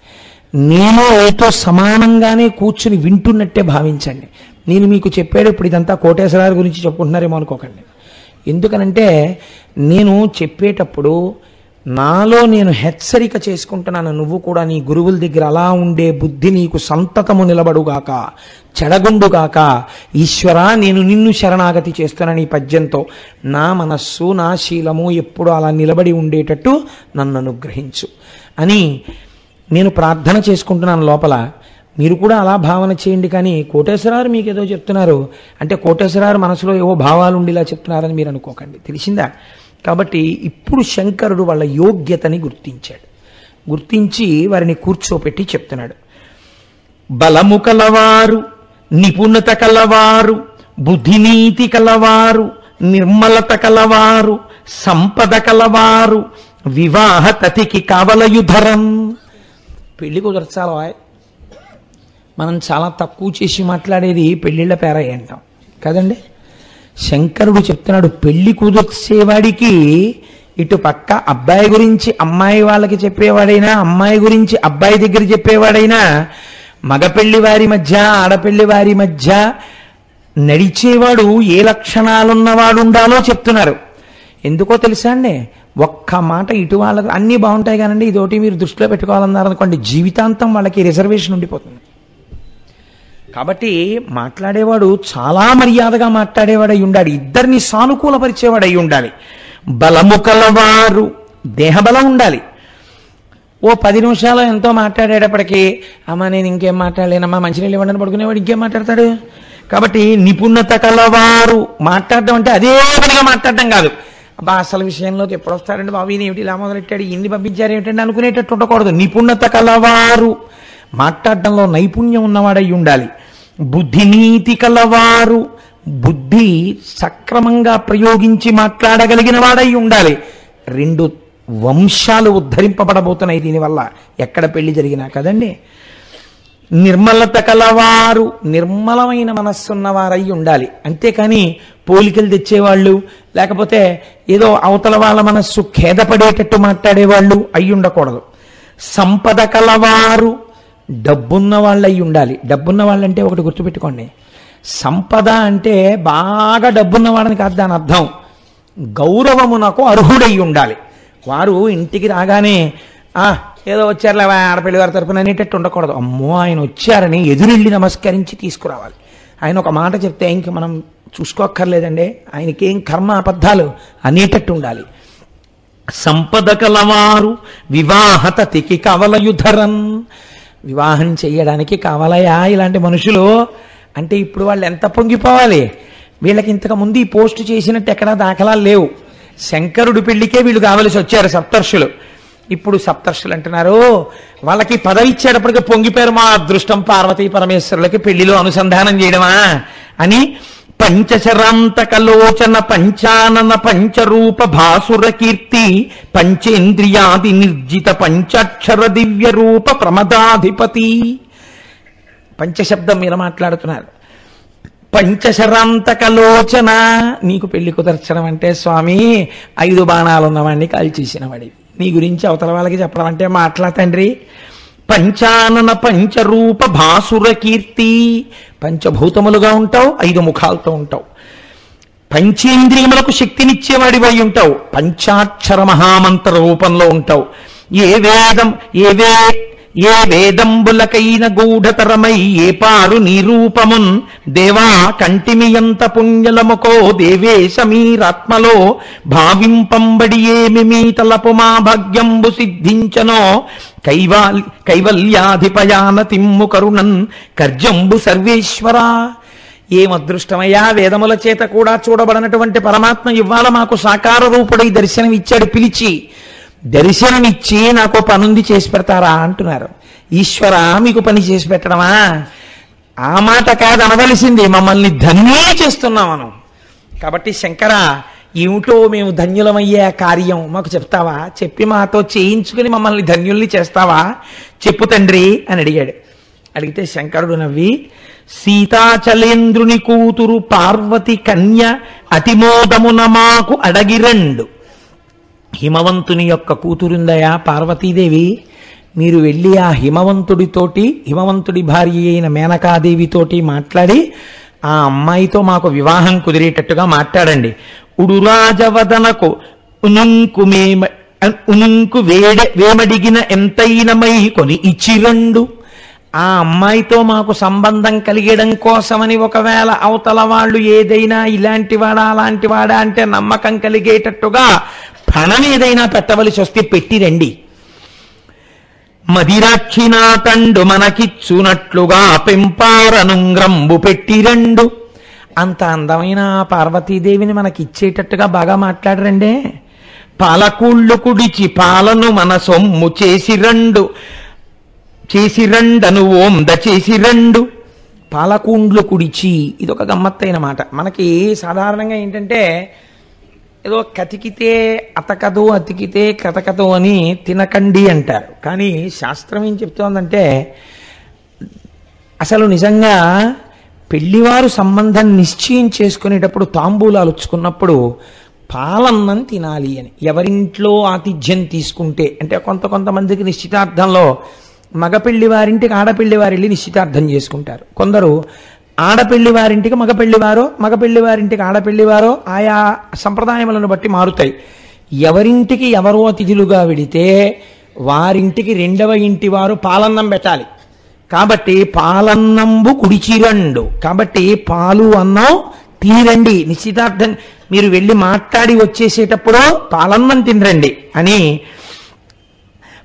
నేను ఏతో సమానంగానే కూర్చుని వింటున్నట్టే భావించండి. నేను మీకు చెప్పేటప్పుడు ఇదంతా కోటేశ్వరారు గురించి చెప్పుకుంటున్నారేమో అనుకోకండి. ఎందుకనంటే నేను చెప్పేటప్పుడు నాలో నేను హెచ్చరిక చేసుకుంటున్నాను, నువ్వు కూడా నీ గురువుల దగ్గర అలా ఉండే బుద్ధి నీకు సంతతము నిలబడుగాక, చెడగుండుగాక. ఈశ్వరా, నేను నిన్ను శరణాగతి చేస్తున్నాను ఈ పద్యంతో. నా మనస్సు నా శీలము ఎప్పుడు అలా నిలబడి ఉండేటట్టు నన్ను అనుగ్రహించు అని నేను ప్రార్థన చేసుకుంటున్నాను లోపల. మీరు కూడా అలా భావన చేయండి. కానీ కోటేశ్వరారు మీకు ఏదో చెప్తున్నారు అంటే కోటేశ్వరారు మనసులో ఏవో భావాలు ఉండిలా చెప్తున్నారని మీరు అనుకోకండి. తెలిసిందా? కాబట్టి ఇప్పుడు శంకరుడు వాళ్ళ యోగ్యతని గుర్తించాడు. గుర్తించి వారిని కూర్చోపెట్టి చెప్తున్నాడు. బలము కలవారు, నిపుణత కలవారు, బుద్ధినీతి కలవారు, నిర్మలత కలవారు, సంపద కలవారు, వివాహ తతికి కవలయుధరం. పెళ్లి కుదర్చాలా? మనం చాలా తక్కువ చేసి మాట్లాడేది పెళ్లిళ్ళ పేరయ్య అంటాం కదండి. శంకరుడు చెప్తున్నాడు, పెళ్లి కుదిర్చేవాడికి ఇటు పక్క అబ్బాయి గురించి అమ్మాయి వాళ్ళకి చెప్పేవాడైనా, అమ్మాయి గురించి అబ్బాయి దగ్గర చెప్పేవాడైనా, మగపెళ్లి వారి మధ్య ఆడపెళ్లి వారి మధ్య నడిచేవాడు ఏ లక్షణాలున్నవాడు ఉండాలో చెప్తున్నారు. ఎందుకో తెలుసా అండి, ఒక్క మాట ఇటు వాళ్ళకు అన్నీ బాగుంటాయి కానండి, ఇదోటి మీరు దృష్టిలో పెట్టుకోవాలన్నారు అనుకోండి, జీవితాంతం వాళ్ళకి రిజర్వేషన్ ఉండిపోతుంది. కాబట్టి మాట్లాడేవాడు చాలా మర్యాదగా మాట్లాడేవాడు అయి ఉండాలి, ఇద్దరిని సానుకూలపరిచేవాడు అయి ఉండాలి. బలము కలవారు, దేహబలం ఉండాలి. ఓ 10 నిమిషాలు ఎంతో మాట్లాడేటప్పటికీ అమ్మ నేను ఇంకేం మాట్లాడలేనమ్మా మంచినీళ్ళు ఇవ్వండి పడుకునేవాడు ఇంకేం మాట్లాడతాడు. కాబట్టి నిపుణత కలవారు, మాట్లాడడం అంటే అదే పనిగా మాట్లాడడం కాదు. అబ్బా అసలు విషయంలోకి ఎప్పుడు వస్తాడండి బాబు, ఈయన ఏమిటి ఇలా మొదలెట్టాడు, ఇన్ని పంపించారు ఏమిటండి అనుకునేటట్టు ఉండకూడదు. నిపుణత కలవారు, మాట్లాడడంలో నైపుణ్యం ఉన్నవాడై ఉండాలి. బుద్ధినీతి కలవారు, బుద్ధి సక్రమంగా ప్రయోగించి మాట్లాడగలిగిన వాడై ఉండాలి. 2 వంశాలు ఉద్ధరింపబడబోతున్నాయి దీనివల్ల, ఎక్కడ పెళ్లి జరిగినా కదండి. నిర్మలత కలవారు, నిర్మలమైన మనస్సున్నవారై ఉండాలి. అంతేకాని పోలికలు తెచ్చేవాళ్ళు, లేకపోతే ఏదో అవతల వాళ్ళ మనస్సు ఖేదపడేటట్టు మాట్లాడేవాళ్ళు అయి ఉండకూడదు. సంపద కలవారు, డబ్బున్న వాళ్ళు అయి ఉండాలి. డబ్బున్న వాళ్ళంటే ఒకటి గుర్తుపెట్టుకోండి, సంపద అంటే బాగా డబ్బున్నవాడని కాదు దాని అర్థం, గౌరవమునకు అర్హుడై ఉండాలి. వారు ఇంటికి రాగానే ఏదో వచ్చారులే ఆడపిల్లి వారి తరపున అనేటట్టు ఉండకూడదు. అమ్మో ఆయన వచ్చారని ఎదురెళ్ళి నమస్కరించి తీసుకురావాలి. ఆయన ఒక మాట చెప్తే ఇంక మనం చూసుకోక్కర్లేదండి, ఆయనకేం కర్మ అబద్ధాలు అనేటట్టు ఉండాలి. సంపద కలవారు, వివాహత తికి కవలయుధరన్, వివాహం చెయ్యడానికి కావాలయా ఇలాంటి మనుషులు అంటే ఇప్పుడు వాళ్ళు ఎంత పొంగిపోవాలి. వీళ్ళకి ఇంతకు ముందు ఈ పోస్టు చేసినట్టు ఎక్కడా దాఖలాలు లేవు. శంకరుడి పెళ్లికే వీళ్ళు కావలసి వచ్చారు సప్తర్షులు. ఇప్పుడు సప్తర్షులు అంటున్నారు వాళ్ళకి పదవి ఇచ్చేటప్పటికి పొంగిపోయారు, మా అదృష్టం పార్వతీ పరమేశ్వరులకి పెళ్లిలో అనుసంధానం చేయడమా అని. పంచశరాంతకలోచన పంచానన పంచరూప భాసుర కీర్తి పంచేంద్రియాది నిర్జిత పంచాక్షర దివ్య రూప ప్రమదాధిపతి. పంచశబ్దం మీద మాట్లాడుతున్నారు. పంచశరాంతకలోచన, నీకు పెళ్లి కుదర్చడం అంటే స్వామి 5 బాణాలు ఉన్నవాడిని కాల్చేసిన వాడి, నీ గురించి అవతల వాళ్ళకి చెప్పడం అంటే మాట్లా తండ్రి. పంచానన పంచరూప భాసుర కీర్తి, పంచభూతములుగా ఉంటావు, 5 ముఖాలతో ఉంటావు. పంచేంద్రియములకు శక్తినిచ్చేవాడివై ఉంటావు, పంచాక్షర మహామంత్ర రూపంలో ఉంటావు. ఏ వేదంబులకైన గూఢతరమై ఏ పారు నిరూపమున్ దేవా కంటిమియంత పుణ్యలముకో దేవేశ మీరాత్మలో భావింపంబడి ఏమి మీ తలపు మా భాగ్యంబు సిద్ధించనో కైవల్యాధిపయాన తిమ్ము కరుణన్ కర్జంబు సర్వేశ్వర. ఏం అదృష్టమయ్యా, వేదముల చేత కూడా చూడబడినటువంటి పరమాత్మ ఇవాళ మాకు సాకార రూపుడై దర్శనం ఇచ్చాడు. పిలిచి దర్శనమిచ్చి నాకు పనుంది చేసి పెడతారా అంటున్నారు. ఈశ్వర మీకు పని చేసి పెట్టడమా? ఆ మాట కాదు అనవలసింది, మమ్మల్ని ధన్యే చేస్తున్నాం మనం. కాబట్టి శంకర ఏమిటో మేము ధన్యులమయ్యే కార్యం మాకు చెప్తావా, చెప్పి మాతో చేయించుకుని మమ్మల్ని ధన్యుల్ని చేస్తావా చెప్పు తండ్రి అని అడిగాడు. అడిగితే శంకరుడు నవ్వి, సీతాచలేంద్రుని కూతురు పార్వతి కన్య అతిమోదమున మాకు అడగిరండు. హిమవంతుని యొక్క కూతురుందయా పార్వతీదేవి, మీరు వెళ్ళి ఆ హిమవంతుడి భార్య అయిన మేనకాదేవితోటి మాట్లాడి ఆ అమ్మాయితో మాకు వివాహం కుదిరేటట్టుగా మాట్లాడండి. ఉడురాజవదనకు ఉనుంకు వేమడిగిన ఎంతైనమై కొని ఇచ్చిరండు. ఆ అమ్మాయితో మాకు సంబంధం కలిగడం కోసమని ఒకవేళ అవతల వాళ్ళు ఏదైనా ఇలాంటివాడా అలాంటివాడా అంటే నమ్మకం కలిగేటట్టుగా పణం ఏదైనా పెట్టవలసి వస్తే పెట్టిరండి. మదిరాక్షినాతండు మనకిచ్చునట్లుగా పెంపారనుంగ్రంబు పెట్టిరండు. అంత అందమైన పార్వతీదేవిని మనకిచ్చేటట్టుగా బాగా మాట్లాడరండే. పాలకూళ్ళు కుడిచి పాలను మన సొమ్ము చేసిరండను ఓంద చేసిరండు. పాలకుండ్లు కుడిచి, ఇదొక గమ్మత్తైన మాట. మనకి సాధారణంగా ఏంటంటే ఏదో కతికితే అతకదు, అతికితే కతకదు అని తినకండి అంటారు. కానీ శాస్త్రం ఏం చెప్తోందంటే అసలు నిజంగా పెళ్లివారు సంబంధం నిశ్చయం చేసుకునేటప్పుడు తాంబూలాలు ఉచ్చుకున్నప్పుడు పాలన్నం తినాలి అని. ఎవరింట్లో ఆతిథ్యం తీసుకుంటే అంటే కొంతమందికి నిశ్చితార్థంలో మగపెళ్లి వారింటికి ఆడపెళ్లి వారి వెళ్ళి నిశ్చితార్థం చేసుకుంటారు. కొందరు ఆడపెళ్లి వారింటికి మగపెళ్లివారో, మగపెళ్లి వారింటికి ఆడపెళ్లివారో ఆయా సంప్రదాయములను బట్టి మారుతాయి. ఎవరింటికి ఎవరో అతిథులుగా వెడితే వారింటికి రెండవ ఇంటి వారు పాలన్నం పెట్టాలి. కాబట్టి పాలన్నంబు కుడిచిరండు, కాబట్టి పాలు అన్నం తీరండి, నిశ్చితార్థం మీరు వెళ్ళి మాట్లాడి వచ్చేసేటప్పుడు పాలన్నం తినరండి అని.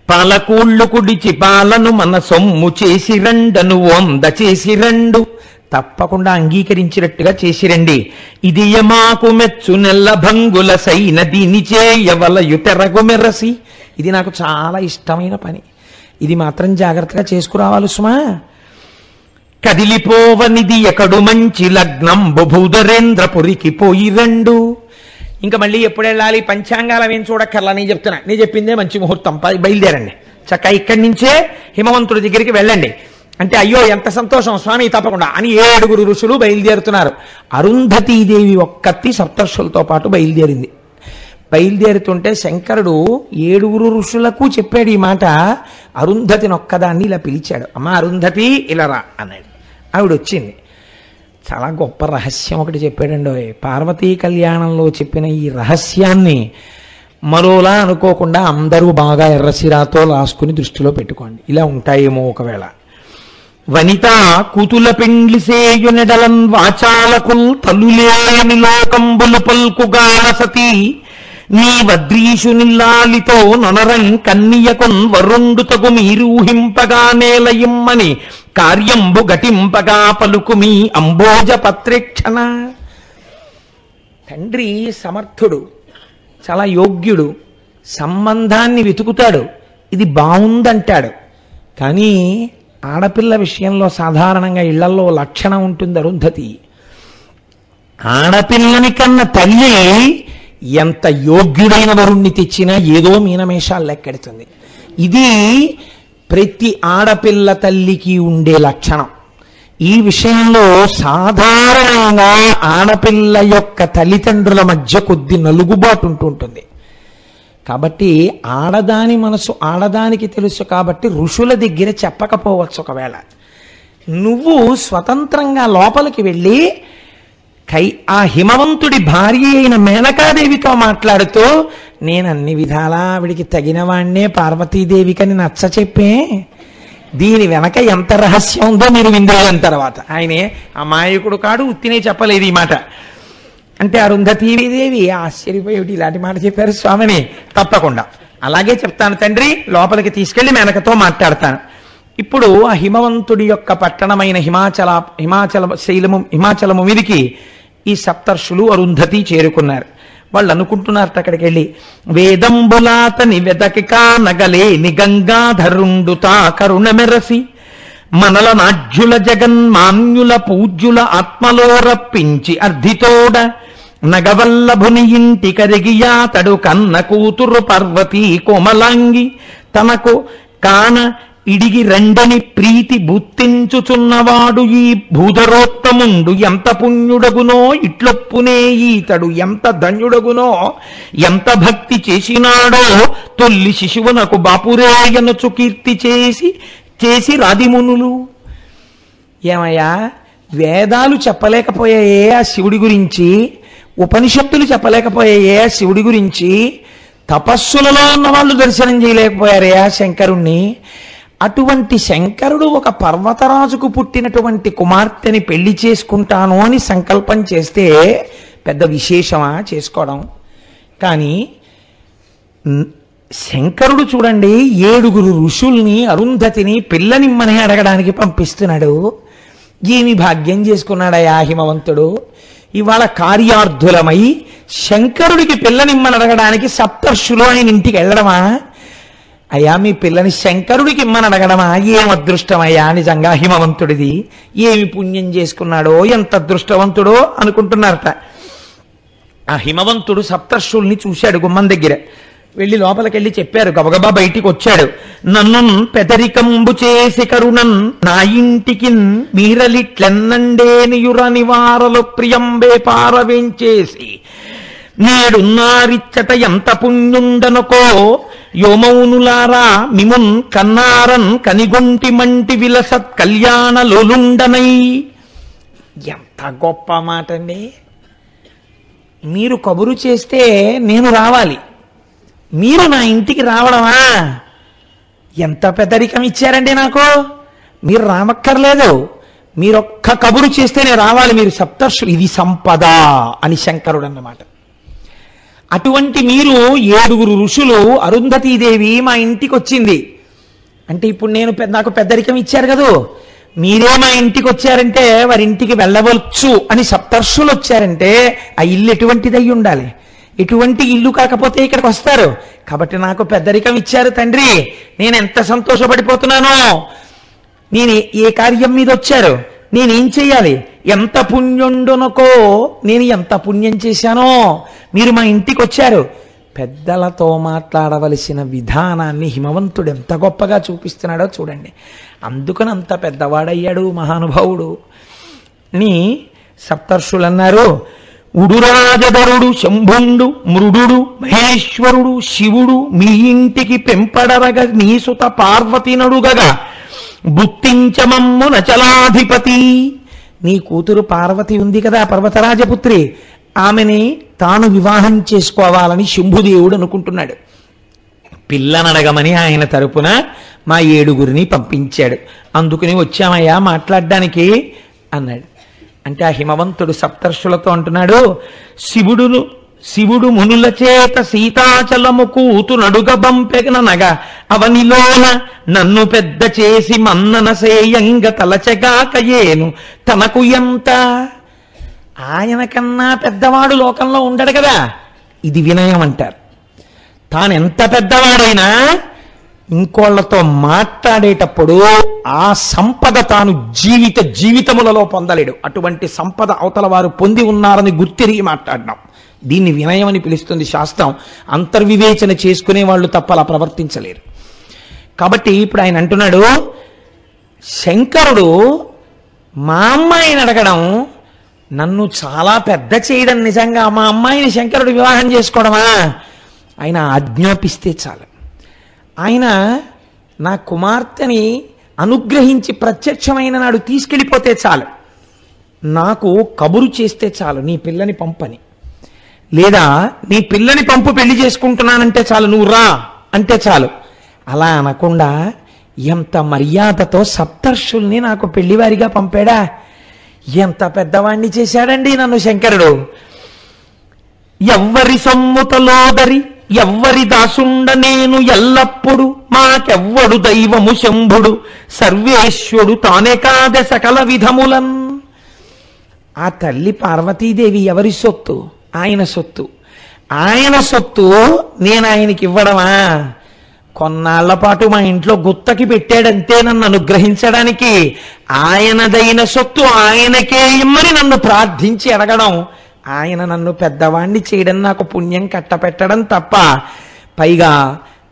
పాలకూళ్ళు కుడిచి పాలను మన సొమ్ము చేసిరండను వంద చేసిరండు, తప్పకుండా అంగీకరించినట్టుగా చేసిరండి. ఇది యమాకు మెచ్చు నెల్ల భంగుల సైన దీని చేయవలయు తెరగు మెరసి. ఇది నాకు చాలా ఇష్టమైన పని, ఇది మాత్రం జాగ్రత్తగా చేసుకురావాలి సుమా. కదిలిపోవనిది ఎకడు మంచి లగ్నం బుభూదరేంద్రపురికి పోయి రెండు. ఇంకా మళ్ళీ ఎప్పుడు వెళ్ళాలి, పంచాంగాలు ఏం చూడక్కర్లా, నేను చెప్తున్నా, నేను చెప్పిందే మంచి ముహూర్తం, బయలుదేరండి చక్క ఇక్కడి నుంచే హిమవంతుడి దగ్గరికి వెళ్ళండి అంటే, అయ్యో ఎంత సంతోషం స్వామి తప్పకుండా అని 7 ఋషులు బయలుదేరుతున్నారు. అరుంధతీదేవి ఒక్కతి సప్తర్షులతో పాటు బయలుదేరింది. బయలుదేరుతుంటే శంకరుడు 7 ఋషులకు చెప్పాడు ఈ మాట. అరుంధతిని ఒక్కదాన్ని ఇలా పిలిచాడు, అమ్మ అరుంధతి ఇలా రా అన్నాడు. ఆవిడ వచ్చింది. చాలా గొప్ప రహస్యం ఒకటి చెప్పాడండి. పార్వతీ కళ్యాణంలో చెప్పిన ఈ రహస్యాన్ని మరోలా అనుకోకుండా అందరూ బాగా ఎర్రసిరాతో రాసుకుని దృష్టిలో పెట్టుకోండి. ఇలా ఉంటాయేమో ఒకవేళ. వనిత కూతుల పెండ్లి సేయునెడలన్ వాచాలకుల్ తల్లులేని లోకంబులు పల్కుగాల సతీ, నీ వద్రీషు నిల్లాలితో నొనరం కన్నియకొన్ వరుండు తగు మీరూహింపగా నేలయిమ్మని కార్యంబు గటింపగా పలుకుమి అంబోజ పత్రేక్షణ. తండ్రి సమర్థుడు, చాలా యోగ్యుడు, సంబంధాన్ని వెతుకుతాడు, ఇది బాగుందంటాడు. కానీ ఆడపిల్ల విషయంలో సాధారణంగా ఇళ్లలో లక్షణం ఉంటుంది అరుంధతి. ఆడపిల్లని కన్న తల్లి ఎంత యోగ్యుడైన వరుణ్ణి తెచ్చినా ఏదో మీనమేషాలు లెక్కెడుతుంది. ఇది ప్రతి ఆడపిల్ల తల్లికి ఉండే లక్షణం. ఈ విషయంలో సాధారణంగా ఆడపిల్ల యొక్క తల్లిదండ్రుల మధ్య కొద్ది నలుగుబాటు ఉంటుంటుంది. కాబట్టి ఆడదాని మనసు ఆడదానికి తెలుసు కాబట్టి ఋషుల దగ్గర చెప్పకపోవచ్చు. ఒకవేళ నువ్వు స్వతంత్రంగా లోపలికి వెళ్ళి ఆ హిమవంతుడి భార్య అయిన మేనకాదేవితో మాట్లాడుతూ, నేను అన్ని విధాలా ఆవిడికి తగిన వాణ్ణే పార్వతీదేవికని నచ్చ చెప్పే, దీని వెనక ఎంత రహస్యం ఉందో మీరు విందేసిన తర్వాత. ఆయనే అమాయకుడు కాడు, ఉత్తినే చెప్పలేదు ఈ మాట అంటే. అరుంధతీదేవి ఆశ్చర్యపోయేటి, ఇలాంటి మాట చెప్పారు స్వామిని, తప్పకుండా అలాగే చెప్తాను తండ్రి, లోపలికి తీసుకెళ్లి మేనకతో మాట్లాడతాను. ఇప్పుడు ఆ హిమవంతుడి యొక్క పట్టణమైన హిమాచలము మీదికి ఈ సప్తర్షులు అరుంధతి చేరుకున్నారు. వాళ్ళు అనుకుంటున్నారట అక్కడికి వెళ్ళి, వేదంబులాతని వెదకి కానగలే నిగంగాధరుండుతా కరుణ మెరసి, మనల నాజ్యుల జగన్మాన్యుల పూజ్యుల ఆత్మలో రప్పించి అర్ధితోడ, నగవల్లభుని ఇంటి కరిగియాతడు కన్న కూతురు పార్వతీ కోమలాంగి, తనకు కాన ఇడిగి రెండని ప్రీతి బుత్తించుచున్నవాడు ఈ భూధరోత్తముండు ఎంత పుణ్యుడగునో, ఇట్లొప్పునే ఈతడు ఎంత ధన్యుడగునో, ఎంత భక్తి చేసినాడో, తొల్లి శిశువునకు బాపురేయనచు కీర్తి చేసి రాదిమునులు. ఏమయ్యా, వేదాలు చెప్పలేకపోయాయే ఆ శివుడి గురించి, ఉపనిషత్తులు చెప్పలేకపోయాయే ఆ శివుడి గురించి, తపస్సులలో ఉన్న వాళ్ళు దర్శనం చేయలేకపోయారే ఆ శంకరుణ్ణి. అటువంటి శంకరుడు ఒక పర్వతరాజుకు పుట్టినటువంటి కుమార్తెని పెళ్లి చేసుకుంటాను అని సంకల్పం చేస్తే పెద్ద విశేషమా చేసుకోవడం? కానీ శంకరుడు చూడండి, 7 ఋషుల్ని అరుంధతిని పిల్లనిమ్మని అడగడానికి పంపిస్తున్నాడు. ఏమి భాగ్యం చేసుకున్నాడయా హిమవంతుడు. ఇవాళ కార్యార్థులమై శంకరుడికి పిల్లనిమ్మని అడగడానికి సప్తర్షులు ఆయన ఇంటికి వెళ్ళడమా? అయ్యా మీ పిల్లని శంకరుడికి ఇమ్మని అడగడమా? ఏం అదృష్టమయ్యా నిజంగా హిమవంతుడిది, ఏమి పుణ్యం చేసుకున్నాడో, ఎంత అదృష్టవంతుడో అనుకుంటున్నారట. ఆ హిమవంతుడు సప్తర్షుల్ని చూశాడు గుమ్మం దగ్గర. వెళ్ళి లోపలికెళ్ళి చెప్పారు. గబగబా బయటికి వచ్చాడు. నన్ను పెదరికంబు చేసి కరుణన్ నా ఇంటికి మీరలిట్లెన్నండేనియుర నివారలు ప్రియంబే పారవేంచేసి నేడున్నారిచ్చట ఎంత పుణ్యుండనుకో యోమౌనులారా మిమున్ కన్నారన్ కనిగొంటి మంటి విలసత్ కళ్యాణ లోలుండనై. ఎంత గొప్ప మాట అండి! మీరు కబురు చేస్తే నేను రావాలి, మీరు నా ఇంటికి రావడమా? ఎంత పెద్దరికం ఇచ్చారండి నాకు! మీరు రామక్కర్లేదు, మీరొక్క కబురు చేస్తే నేను రావాలి. మీరు సప్తర్షులు, ఇది సంపద అని శంకరుడు అన్నమాట. అటువంటి మీరు 7 ఋషులు, అరుంధతీదేవి మా ఇంటికి వచ్చింది అంటే ఇప్పుడు నాకు పెద్దరికం ఇచ్చారు కదూ, మీరే మా ఇంటికి వచ్చారంటే వారింటికి వెళ్ళవచ్చు అని సప్తర్షులు వచ్చారంటే ఆ ఇల్లు ఎటువంటిది అయి ఉండాలి? ఎటువంటి ఇల్లు కాకపోతే ఇక్కడికి వస్తారు. కాబట్టి నాకు పెద్దరికం ఇచ్చారు తండ్రి, నేను ఎంత సంతోషపడిపోతున్నానో. నేను ఏ కార్యం మీద వచ్చారు, నేనేం చెయ్యాలి, ఎంత పుణ్యుండునకో, నేను ఎంత పుణ్యం చేశానో. మీరు మా ఇంటికి వచ్చారు. పెద్దలతో మాట్లాడవలసిన విధానాన్ని హిమవంతుడు ఎంత గొప్పగా చూపిస్తున్నాడో చూడండి. అందుకని అంత పెద్దవాడయ్యాడు మహానుభావుడు అని సప్తర్షులు అన్నారు. ఉడురాజధరుడు శంభుండు మృడు మహేశ్వరుడు శివుడు మీ ఇంటికి పెంపడరగ నీ సుత పార్వతి నడుగగా బుత్తించమమ్ము నచలాధిపతి. నీ కూతురు పార్వతి ఉంది కదా, పర్వతరాజపుత్రి, ఆమెని తాను వివాహం చేసుకోవాలని శంభుదేవుడు అనుకుంటున్నాడు. పిల్లనడగమని ఆయన తరపున మా 7 పంపించాడు. అందుకని వచ్చామయ్యా మాట్లాడడానికి అన్నాడు. అంటే ఆ హిమవంతుడు సప్తర్షులతో అంటున్నాడు, శివుడు మునుల చేత సీతాచలము కూతు నడుగబంపెగనగా అవనిలోన నన్ను పెద్ద చేసి మన్నన సేయంగ తలచగాకయేను తనకు ఎంత. ఆయన కన్నా పెద్దవాడు లోకంలో ఉండడు కదా, ఇది వినయం అంటారు. తానెంత పెద్దవాడైనా ఇంకోళ్లతో మాట్లాడేటప్పుడు ఆ సంపద తాను జీవితములలో పొందలేడు. అటువంటి సంపద అవతల వారు పొంది ఉన్నారని గుర్తిరిగి మాట్లాడడం, దీన్ని వినయం అని పిలుస్తుంది శాస్త్రం. అంతర్వివేచన చేసుకునే వాళ్ళు తప్ప అలా ప్రవర్తించలేరు. కాబట్టి ఇప్పుడు ఆయన అంటున్నాడు, శంకరుడు మా అమ్మాయిని అడగడం నన్ను చాలా పెద్ద చేయడం, నిజంగా మా అమ్మాయిని శంకరుడు వివాహం చేసుకోవడమా? ఆయన ఆజ్ఞాపిస్తే చాలు. ఆయన నా కుమార్తెని అనుగ్రహించి ప్రత్యక్షమైన నాడు తీసుకెళ్ళిపోతే చాలు, నాకు కబురు చేస్తే చాలు నీ పిల్లని పంపని, లేదా నీ పిల్లని పంపు పెళ్లి చేసుకుంటున్నానంటే చాలు, నువ్వు రా అంటే చాలు. అలా అనకుండా ఎంత మర్యాదతో సప్తర్షుల్ని నాకు పెళ్లివారిగా పంపాడా! ఎంత పెద్దవాణ్ణి చేశాడండి నన్ను శంకరుడు. ఎవ్వరి సొమ్ముతలోదరి ఎవ్వరి దాసుండ నేను ఎల్లప్పుడు మాకెవ్వడు దైవము శంభుడు సర్వేశ్వడు తానే కాద సకల విధములన్. ఆ తల్లి పార్వతీదేవి ఎవరి సొత్తు? ఆయన సొత్తు. ఆయన సొత్తు నేను ఆయనకి ఇవ్వడమా? కొన్నాళ్ల పాటు మా ఇంట్లో గుత్తకి పెట్టాడంతే నన్ను అనుగ్రహించడానికి. ఆయనదైన సొత్తు ఆయనకే ఇమ్మని నన్ను ప్రార్థించి అడగడం, ఆయన నన్ను పెద్దవాణ్ణి చేయడం నాకు పుణ్యం కట్టపెట్టడం తప్ప. పైగా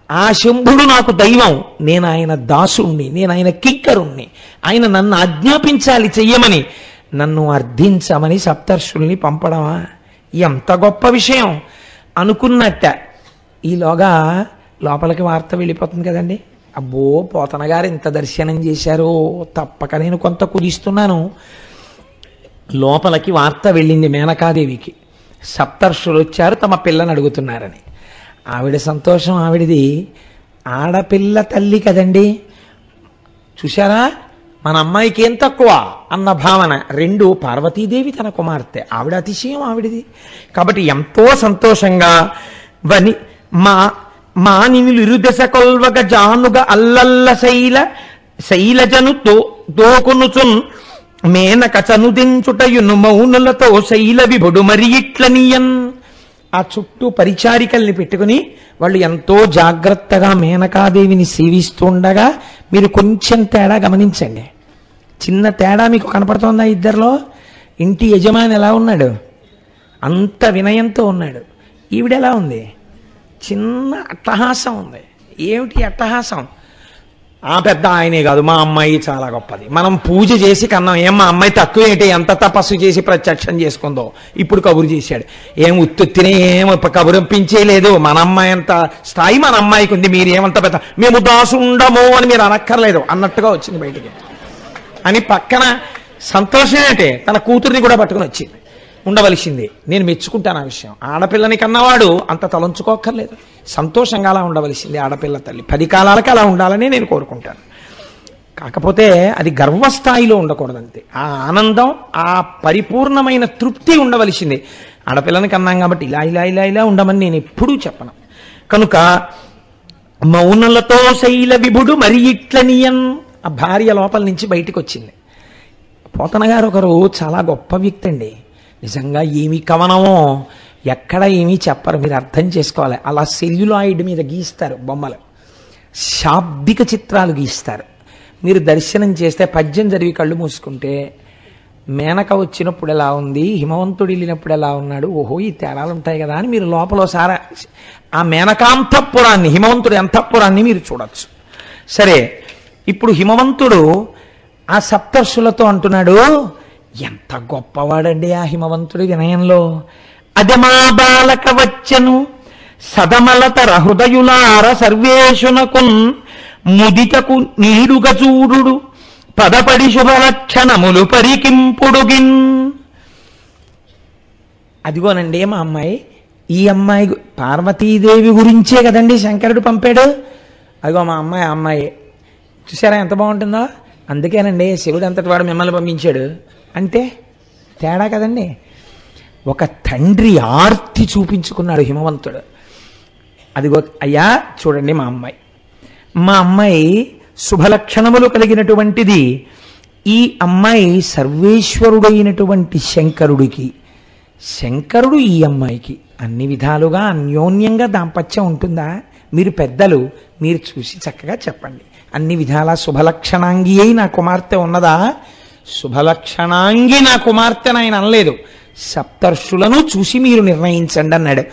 ఆ శంభుడు నాకు దైవం, నేను ఆయన దాసుణ్ణి, నేను ఆయన కింకరుణ్ణి. ఆయన నన్ను ఆజ్ఞాపించాలి చెయ్యమని, నన్ను అర్థించమని సప్తర్షుల్ని పంపడమా? ఎంత గొప్ప విషయం అనుకున్నట్ట. ఈలోగా లోపలికి వార్త వెళ్ళిపోతుంది కదండి. అబ్బో, పోతన గారు ఇంత దర్శనం చేశారో, తప్పక నేను కొంత కుదిస్తున్నాను. లోపలికి వార్త వెళ్ళింది మేనకాదేవికి, సప్తర్షులు వచ్చారు తమ పిల్లని అడుగుతున్నారని. ఆవిడ సంతోషం ఆవిడది. ఆడపిల్ల తల్లి కదండి, చూశారా మన అమ్మాయికి ఏం తక్కువ అన్న భావన. 2 పార్వతీదేవి తన కుమార్తె, ఆవిడ అతిశయం ఆవిడిది. కాబట్టి ఎంతో సంతోషంగా మానినులు ఇరుదశ కొల్వగ జానుగ అల్లల్ల శైలజను దోకునుచున్ మేనక చనుదించుటయును మౌనులతో శైల విభుడు మరి ఇట్లనియన్. ఆ చుట్టూ పరిచారికల్ని పెట్టుకుని వాళ్ళు ఎంతో జాగ్రత్తగా మేనకాదేవిని సేవిస్తుండగా మీరు కొంచెం తేడా గమనించండి. చిన్న తేడా మీకు కనపడుతోందా ఇద్దరిలో? ఇంటి యజమాని ఎలా ఉన్నాడు? అంత వినయంతో ఉన్నాడు. ఈవిడెలా ఉంది? చిన్న అట్టహాసం ఉంది. ఏమిటి అట్టహాసం? ఆ పెద్ద ఆయనే కాదు, మా అమ్మాయి చాలా గొప్పది, మనం పూజ చేసి కన్నాం, ఏం మా అమ్మాయి తక్కువ ఏంటి, ఎంత తపస్సు చేసి ప్రత్యక్షం చేసుకుందో, ఇప్పుడు కబురు చేశాడు. ఏం ఉత్తుత్తినే ఏం కబురంపించేయలేదు, మన అమ్మాయి అంత స్థాయి మన అమ్మాయికి ఉంది, మీరు ఏమంత పెద్ద, మేము దాసుండము అని మీరు అనక్కర్లేదు అన్నట్టుగా వచ్చింది బయటికి. అని పక్కన సంతోషం అంటే తన కూతుర్ని కూడా పట్టుకుని వచ్చింది. ఉండవలసింది, నేను మెచ్చుకుంటాను ఆ విషయం. ఆడపిల్లని కన్నవాడు అంత తలంచుకోక్కర్లేదు, సంతోషంగా అలా ఉండవలసింది ఆడపిల్ల తల్లి. 10 కాలాలకి అలా ఉండాలని నేను కోరుకుంటాను. కాకపోతే అది గర్వస్థాయిలో ఉండకూడదంతే. ఆ ఆనందం, ఆ పరిపూర్ణమైన తృప్తి ఉండవలసింది. ఆడపిల్లని కన్నాం కాబట్టి ఇలా ఇలా ఇలా ఇలా ఉండమని నేను ఎప్పుడూ చెప్పను. కనుక మౌనలతో శైల విభుడు మరి ఇట్లనియన్, ఆ భార్య లోపల నుంచి బయటికి వచ్చింది. పోతన గారు ఒకరు చాలా గొప్ప వ్యక్తి అండి. నిజంగా ఏమి కవనమో ఎక్కడ ఏమీ చెప్పరు, మీరు అర్థం చేసుకోవాలి. అలా సెల్యులాయిడ్ మీద గీస్తారు బొమ్మలు, శాబ్దిక చిత్రాలు గీస్తారు. మీరు దర్శనం చేస్తే పద్యం చదివి కళ్ళు మూసుకుంటే మేనక వచ్చినప్పుడు ఎలా ఉంది, హిమవంతుడు వెళ్ళినప్పుడు ఎలా ఉన్నాడు, ఓహో ఈ తేడాలు ఉంటాయి కదా అని మీరు లోపలసారి ఆ మేనకాంతఃపురాన్ని, హిమవంతుడి అంతఃపురాన్ని మీరు చూడొచ్చు. సరే, ఇప్పుడు హిమవంతుడు ఆ సప్తర్షులతో అంటున్నాడు, ఎంత గొప్పవాడండి ఆ హిమవంతుడి వినయంలో. అదమా బాలక వచ్చను సదమలతర హృదయులార సర్వేషునకున్ ముదితకు నీడుగా చూడు పదపడి శుభలక్షణములు పరికింపుడుగిన్. అదిగోనండి మా అమ్మాయి. ఈ అమ్మాయి పార్వతీదేవి గురించే కదండి శంకరుడు పంపాడు. అదిగో మా అమ్మాయి, ఆ అమ్మాయి చూసారా ఎంత బాగుంటుందో. అందుకేనండి శివుడు అంతటి వాడు మిమ్మల్ని పంపించాడు. అంటే తేడా కదండి. ఒక తండ్రి ఆర్తి చూపించుకున్నాడు హిమవంతుడు. అదిగో అయ్యా చూడండి మా అమ్మాయి, మా అమ్మాయి శుభలక్షణములు కలిగినటువంటిది. ఈ అమ్మాయి సర్వేశ్వరుడైనటువంటి శంకరుడికి, శంకరుడు ఈ అమ్మాయికి అన్ని విధాలుగా అన్యోన్యంగా దాంపత్యం ఉంటుందా? మీరు పెద్దలు, మీరు చూసి చక్కగా చెప్పండి. అన్ని విధాలా శుభలక్షణాంగి అయి నా కుమార్తె ఉన్నదా? శుభలక్షణాంగి నా కుమార్తెను ఆయన అనలేదు, సప్తర్షులను చూసి మీరు నిర్ణయించండి అన్నాడు.